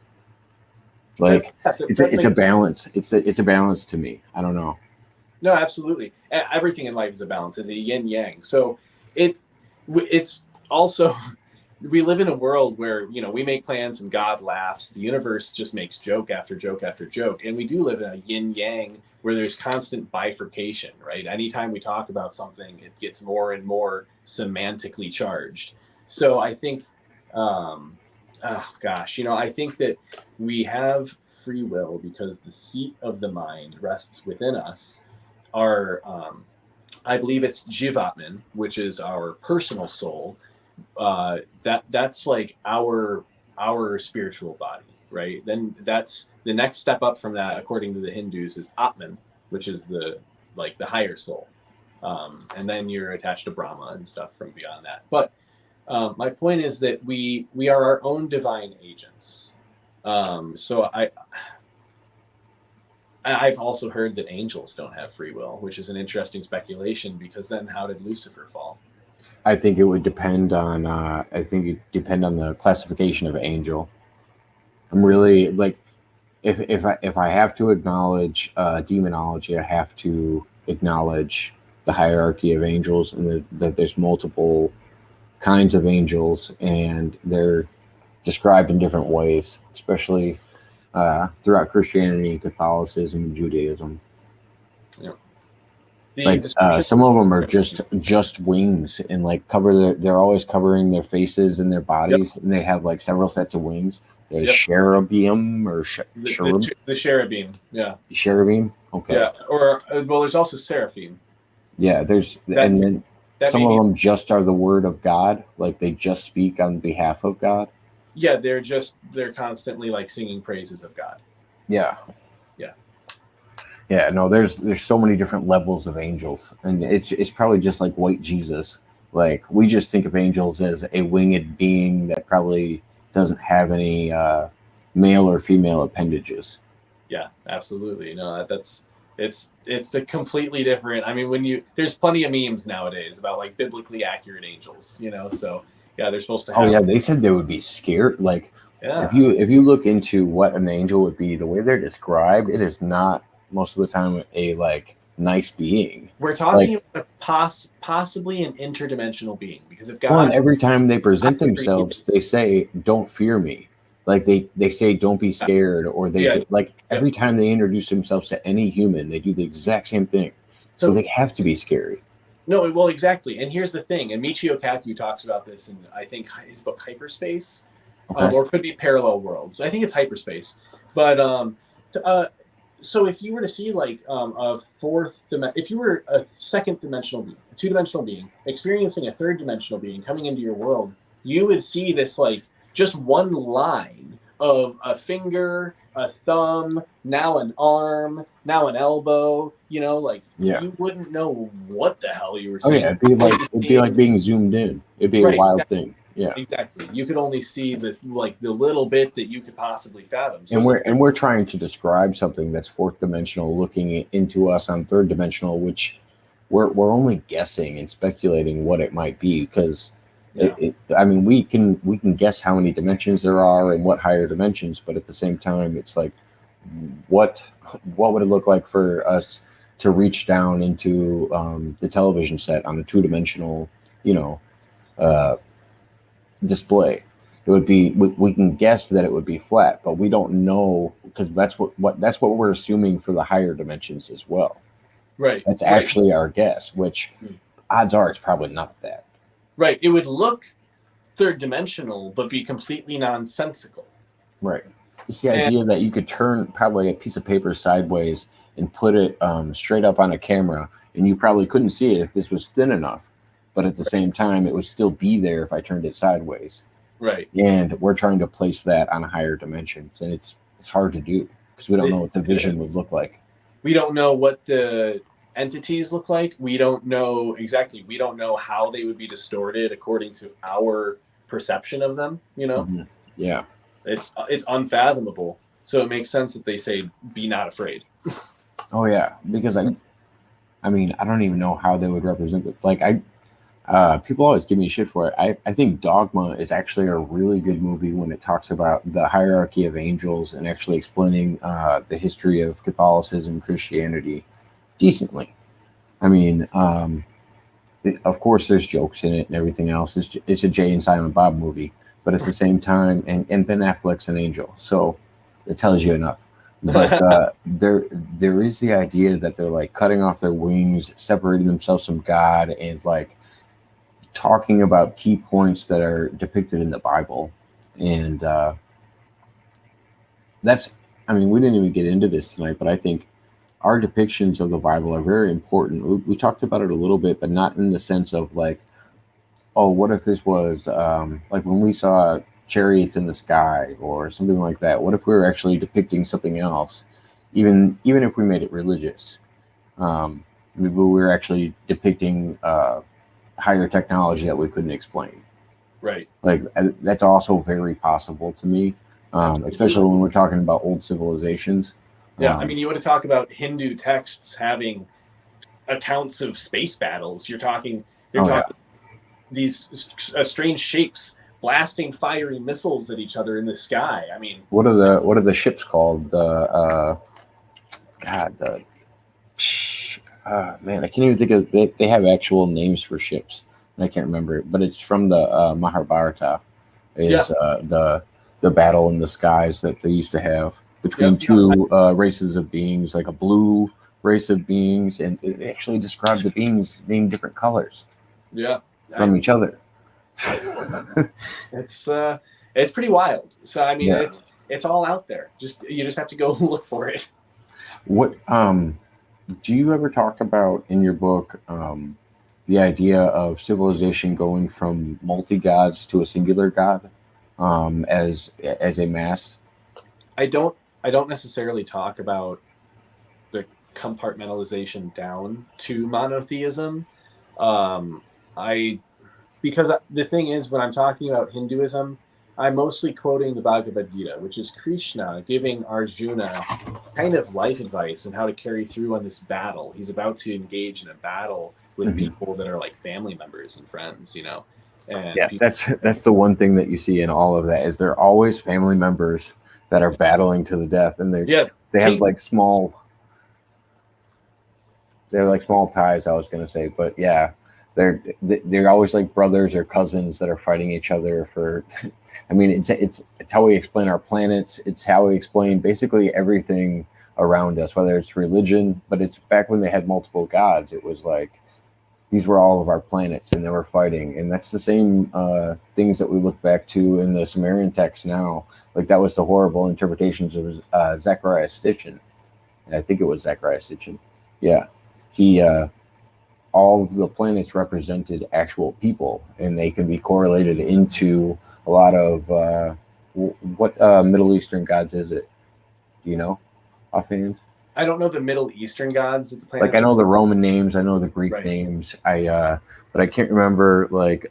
That, like that it's a makes balance. It's a balance to me. I don't know. No, absolutely. Everything in life is a balance. It's a yin yang. So it it's also we live in a world where we make plans and God laughs. The universe just makes joke after joke after joke, and we do live in a yin yang where there's constant bifurcation. Right? Anytime we talk about something, it gets more and more semantically charged. So I think, um, oh gosh, I think that we have free will because the seat of the mind rests within us. Our I believe it's Jivatman, which is our personal soul. That's like our spiritual body, right? Then that's the next step up from that, according to the Hindus, is Atman, which is the higher soul, and then you're attached to Brahma and stuff from beyond that. But my point is that we are our own divine agents. So I've also heard that angels don't have free will, which is an interesting speculation, because then how did Lucifer fall? I think it would depend on. I think it depend on the classification of angel. I'm really like, if I have to acknowledge demonology, I have to acknowledge the hierarchy of angels, and that there's multiple kinds of angels, and they're described in different ways, especially throughout Christianity, Catholicism, and Judaism. Yeah. Like some of them are just wings, and like they're always covering their faces and their bodies, and they have like several sets of wings. There's cherubim or cherub. The cherubim, yeah. Cherubim, okay. Yeah, or well, there's also seraphim. Yeah, and then some of them just are the word of God, like they just speak on behalf of God. Yeah, they're constantly like singing praises of God. Yeah. Yeah, no, there's so many different levels of angels, and it's probably just like white Jesus. Like we just think of angels as a winged being that probably doesn't have any male or female appendages. Yeah, absolutely. No, it's a completely different. I mean, there's plenty of memes nowadays about like biblically accurate angels, so yeah, they're supposed to have. Oh yeah, they said they would be scared. Like if you look into what an angel would be, the way they're described, it is not most of the time a like nice being. We're talking about possibly an interdimensional being, because if God, well, and every time they present themselves, they say, "Don't fear me." Like they say, "Don't be scared," or they say, like every time they introduce themselves to any human, they do the exact same thing. So they have to be scary. No, well, exactly. And here's the thing, and Michio Kaku talks about this in, I think, his book Hyperspace, or could be Parallel Worlds. I think it's Hyperspace. But so if you were to see like a if you were a second dimensional being, a two-dimensional being, experiencing a third dimensional being coming into your world, you would see this like just one line of a finger, a thumb, now an arm, now an elbow, you wouldn't know what the hell you were seeing. Oh yeah, it'd be like being zoomed in. It'd be a wild thing. Yeah, exactly. You could only see the little bit that you could possibly fathom. So and we're trying to describe something that's fourth dimensional, looking into us on third dimensional, which we're only guessing and speculating what it might be, because I mean we can guess how many dimensions there are and what higher dimensions, but at the same time, it's like what would it look like for us to reach down into the television set on a two-dimensional, display? It would be, we can guess that it would be flat, but we don't know, because that's what we're assuming for the higher dimensions as well. Right. That's actually our guess, which odds are it's probably not that. Right. It would look third dimensional, but be completely nonsensical. Right. It's the idea that you could turn probably a piece of paper sideways and put it straight up on a camera, and you probably couldn't see it if this was thin enough. But at the same time, it would still be there if I turned it sideways. Right. And we're trying to place that on higher dimensions, and it's hard to do because we don't know what the vision would look like. We don't know what the entities look like. We don't know exactly. We don't know how they would be distorted according to our perception of them. Mm-hmm. Yeah. It's unfathomable. So it makes sense that they say, "Be not afraid." Oh yeah, because I mean, I don't even know how they would represent it. Like people always give me shit for it. I think Dogma is actually a really good movie when it talks about the hierarchy of angels and actually explaining the history of Catholicism, Christianity decently. I mean, of course, there's jokes in it and everything else. It's a Jay and Silent Bob movie, but at the same time, and Ben Affleck's an angel, so it tells you enough. But there is the idea that they're like cutting off their wings, separating themselves from God, and like talking about key points that are depicted in the Bible. And we didn't even get into this tonight, but I think our depictions of the Bible are very important. We talked about it a little bit, but not in the sense of like, oh, what if this was like when we saw chariots in the sky or something like that? What if we were actually depicting something else, even if we made it religious? Maybe we were actually depicting higher technology that we couldn't explain. Right. Like that's also very possible to me, especially when we're talking about old civilizations. Yeah, I mean, you want to talk about Hindu texts having accounts of space battles. You're talking Oh yeah. these strange shapes blasting fiery missiles at each other in the sky. I mean, What are the ships called? The God, the man, I can't even think of. They have actual names for ships, and I can't remember it. But it's from the Mahabharata. yeah, Is the battle in the skies that they used to have between yep, no, two races of beings, like a blue race of beings, and they actually describe the beings being different colors yeah, from each other. it's pretty wild. So I mean, Yeah. it's all out there. You just have to go look for it. What do you ever talk about in your book the idea of civilization going from multi gods to a singular god as a mass? I don't I don't necessarily talk about the compartmentalization down to monotheism. Um, I because the thing is, when I'm talking about Hinduism, I'm mostly quoting the Bhagavad Gita, which is Krishna giving Arjuna kind of life advice and how to carry through on this battle. He's about to engage in a battle with Mhm. people that are like family members and friends, and Yeah, people. that's the one thing that you see in all of that is they're always family members that are battling to the death, and Yeah, they have King. like they're like small ties. I was gonna say, but yeah, they're always like brothers or cousins that are fighting each other for. I mean, it's how we explain our planets. It's how we explain basically everything around us, whether it's religion. But it's back when they had multiple gods. It was like these were all of our planets, and they were fighting. And that's the same things that we look back to in the Sumerian text now. Like that was the horrible interpretations of Zechariah Sitchin. I think it was Zechariah Sitchin. Yeah, he all of the planets represented actual people, and they can be correlated into a lot of what Middle Eastern gods is it? Do you know offhand? I don't know the Middle Eastern gods that the Like I planets are. know the Roman names, I know the Greek Right. names. But I can't remember like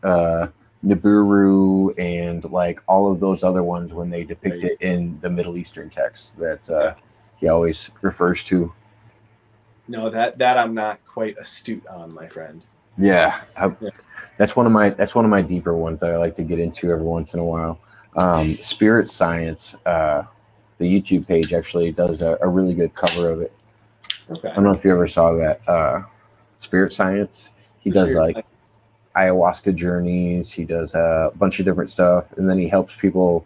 Nibiru and like all of those other ones when they depict Right. it in the Middle Eastern text that Yeah. he always refers to. No, that I'm not quite astute on, my friend. Yeah, Yeah. that's one of my deeper ones that I like to get into every once in a while. Spirit Science, the YouTube page actually does a really good cover of it. I Okay. don't know if you ever saw that. Spirit Science. He The does spirit. like ayahuasca journeys. He does a bunch of different stuff, and then he helps people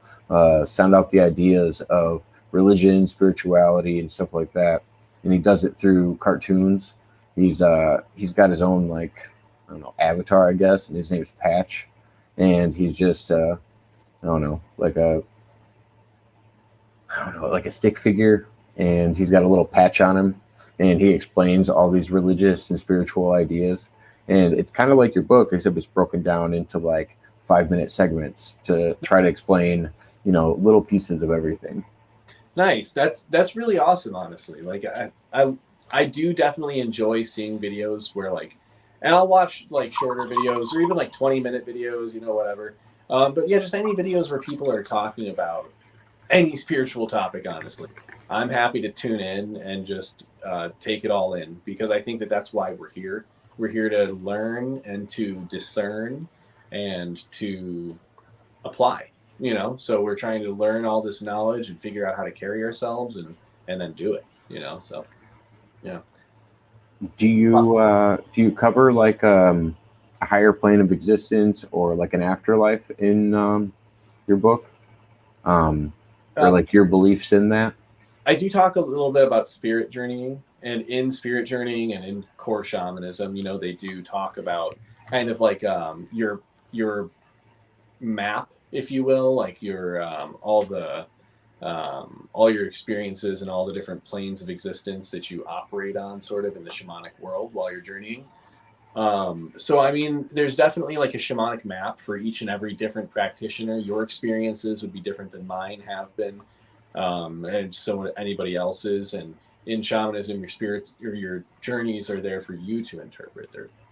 sound out the ideas of religion, spirituality, and stuff like that. And he does it through cartoons. He's got his own like I don't know avatar, I guess, and his name's Patch, and he's just I don't know like a I don't know like a stick figure, and he's got a little patch on him, and he explains all these religious and spiritual ideas, and it's kind of like your book, except it's broken down into like 5 minute segments to try to explain little pieces of everything. Nice. That's really awesome, honestly. Like I do definitely enjoy seeing videos where and I'll watch like shorter videos or even like 20-minute videos, whatever. But yeah, just any videos where people are talking about any spiritual topic. Honestly, I'm happy to tune in and just take it all in because I think that that's why we're here. We're here to learn and to discern and to apply. So we're trying to learn all this knowledge and figure out how to carry ourselves and then do it. So yeah. Do you cover like a higher plane of existence or like an afterlife in your book, or Um, like your beliefs in that? I do talk a little bit about spirit journeying, and in spirit journeying and in core shamanism, they do talk about kind of like your map, if you will, like your all the all your experiences and all the different planes of existence that you operate on, sort of in the shamanic world while you're journeying. So I mean, there's definitely like a shamanic map for each and every different practitioner. Your experiences would be different than mine have been, and so anybody else's. And in shamanism, your spirits or your journeys are there for you to interpret.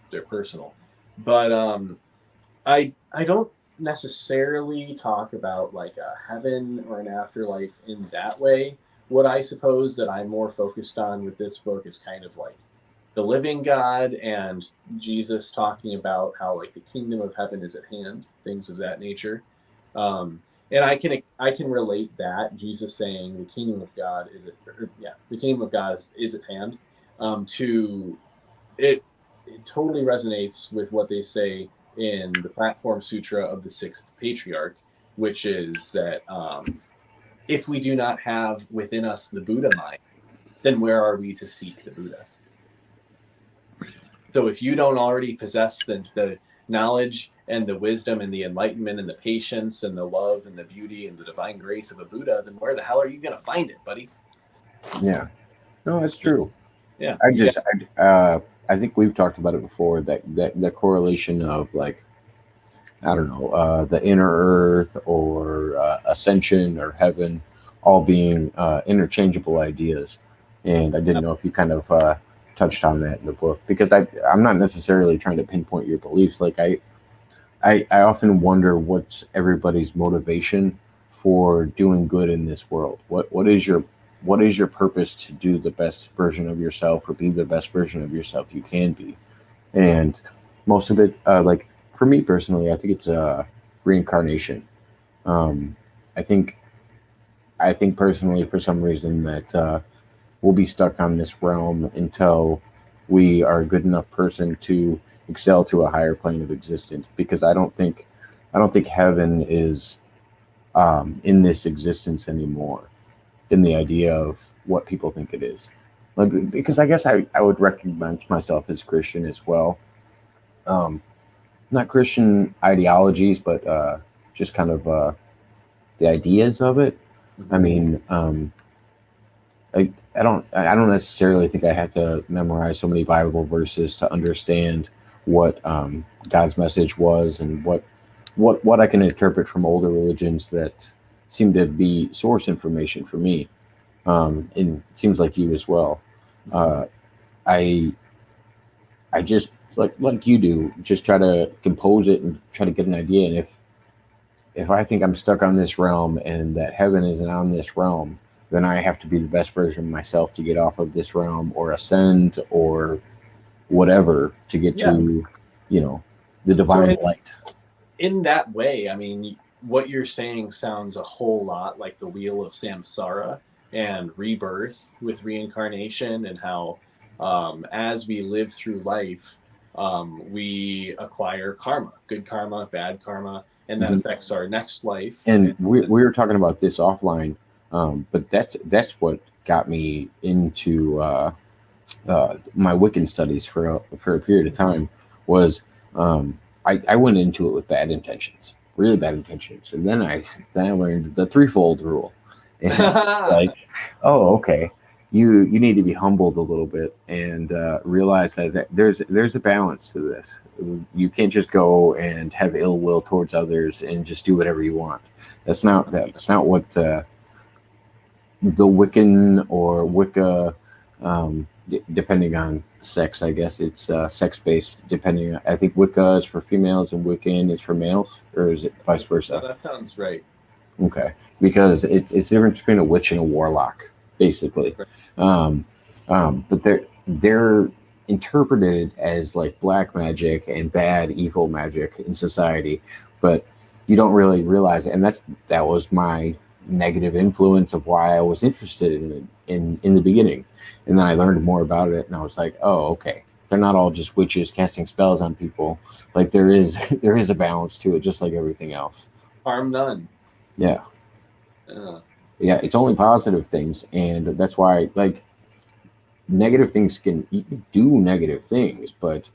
They're personal, but I don't necessarily talk about like a heaven or an afterlife in that way. What I suppose that I'm more focused on with this book is kind of like the living God and Jesus talking about how like the kingdom of heaven is at hand, things of that nature. And I can relate that Jesus saying the kingdom of God is at yeah, the kingdom of God is at hand. To it it totally resonates with what they say in the Platform Sutra of the Sixth Patriarch, which is that if we do not have within us the Buddha mind, then where are we to seek the Buddha? So if you don't already possess the knowledge and the wisdom and the enlightenment and the patience and the love and the beauty and the divine grace of a Buddha, then where the hell are you going to find it, buddy? Yeah, no, that's true. Yeah, I you got just, I think we've talked about it before, that the correlation of like, I don't know, the inner earth or ascension or heaven, all being interchangeable ideas. And I didn't know if you kind of touched on that in the book, because I'm not necessarily trying to pinpoint your beliefs. Like I often wonder what's everybody's motivation for doing good in this world. What is your purpose to do the best version of yourself or be the best version of yourself you can be? And most of it, like for me personally, I think it's reincarnation. Um, I think I think personally, for some reason, that we'll be stuck on this realm until we are a good enough person to excel to a higher plane of existence. Because I don't think heaven is in this existence anymore, in the idea of what people think it is. Like, because I guess I would recognize myself as Christian as well. Um, Not Christian ideologies, but just kind of the ideas of it. I Mhm. mean, I don't necessarily think I have to memorize so many Bible verses to understand what God's message was, and what I can interpret from older religions that seem to be source information for me. And it seems like you as well. Uh, I I just like you do, just try to compose it and try to get an idea. And if I think I'm stuck on this realm and that heaven isn't on this realm, then I have to be the best version of myself to get off of this realm or ascend or whatever to get Yeah. to, you know, the So divine light. in that way, I mean, what you're saying sounds a whole lot like the wheel of samsara and rebirth with reincarnation, and how as we live through life, we acquire karma, good karma, bad karma, and that Mhm. affects our next life. And we were talking about this offline, but that's what got me into my Wiccan studies for a period of time. Was I went into it with bad intentions, really bad intentions, and then I learned the threefold rule, and it's like, oh, okay, you need to be humbled a little bit and realize that there's a balance to this. You can't just go and have ill will towards others and just do whatever you want. That's not what the Wiccan or Wicca, depending on sex, I guess it's sex based. Depending, I think Wicca is for females and Wiccan is for males, or is it vice versa? That sounds right. Okay, because it's the difference between a witch and a warlock, basically. Right. Um, but they're interpreted as like black magic and bad, evil magic in society, but you don't really realize it. And that was my negative influence of why I was interested in it in the beginning. And then I learned more about it, and I was like, oh, okay. They're not all just witches casting spells on people. Like there is there is a balance to it, just like everything else. Harm none. Yeah, Uh, yeah, it's only positive things, and that's why like negative things can you can do negative things, but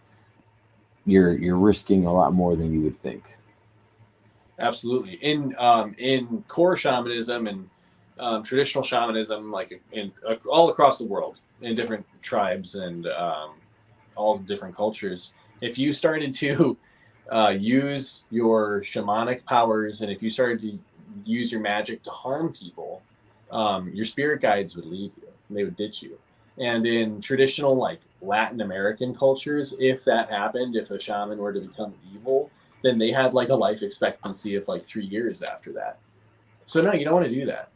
you're risking a lot more than you would think. Absolutely. In core shamanism and traditional shamanism, like in all across the world, in different tribes and all different cultures. If you started to use your shamanic powers, and if you started to use your magic to harm people, your spirit guides would leave you. And they would ditch you. And in traditional, like Latin American cultures, if that happened, if a shaman were to become evil, then they had like a life expectancy of like 3 years after that. So no, you don't want to do that.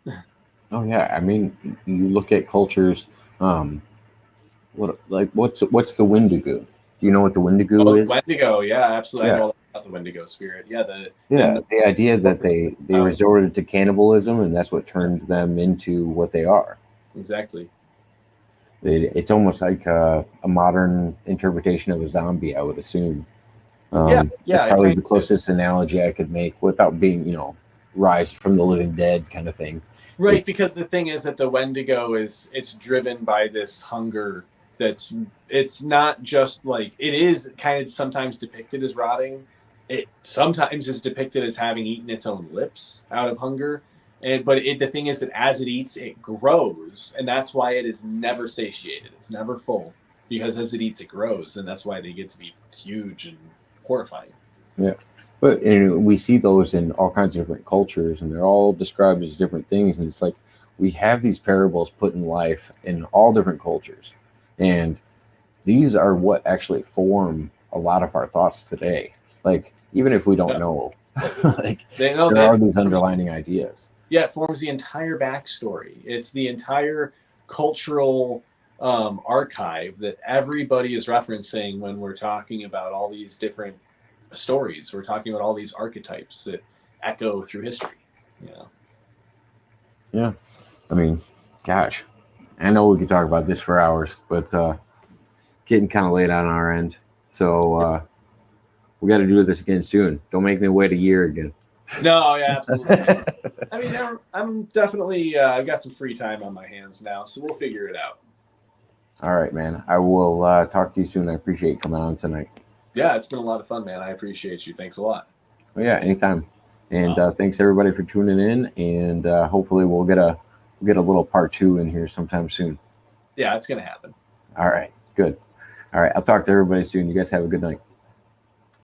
Oh yeah, I mean, you look at cultures. What's the Wendigo? Do you know what the Wendigo Oh, is? Wendigo, yeah, absolutely. I Yeah, know all about the Wendigo spirit. Yeah, yeah. The idea that they resorted to cannibalism, and that's what turned them into what they are. exactly. It's almost like a modern interpretation of a zombie, I would assume. Yeah, That's yeah, it probably kind the of is. closest analogy I could make without being, rise from the living dead kind of thing. Right, It's because the thing is that the Wendigo it's driven by this hunger that's it's not just like it is kind of sometimes depicted as rotting. It sometimes is depicted as having eaten its own lips out of hunger. And but the thing is that as it eats, it grows, and that's why it is never satiated. It's never full because as it eats, it grows, and that's why they get to be huge and horrifying. Yeah, but and we see those in all kinds of different cultures, and they're all described as different things. And it's like we have these parables put in life in all different cultures, and these are what actually form a lot of our thoughts today. Like even if we don't Yeah. know, like They know there that are these underlining ideas. yeah, it forms the entire backstory. It's the entire cultural archive that everybody is referencing when we're talking about all these different stories. We're talking about all these archetypes that echo through history. You know. Yeah, I mean, gosh, I know we could talk about this for hours, but getting kind of late on our end, so we got to do this again soon. Don't make me wait a year again. No, yeah, absolutely not. I mean, I'm definitely I've got some free time on my hands now, so we'll figure it out. All right, man. I will talk to you soon. I appreciate you coming on tonight. Yeah, it's been a lot of fun, man. I appreciate you. Thanks a lot. Well, yeah, anytime. And Wow. thanks everybody for tuning in. And hopefully we'll get a little part two in here sometime soon. Yeah, it's gonna happen. All right, good. All right, I'll talk to everybody soon. You guys have a good night.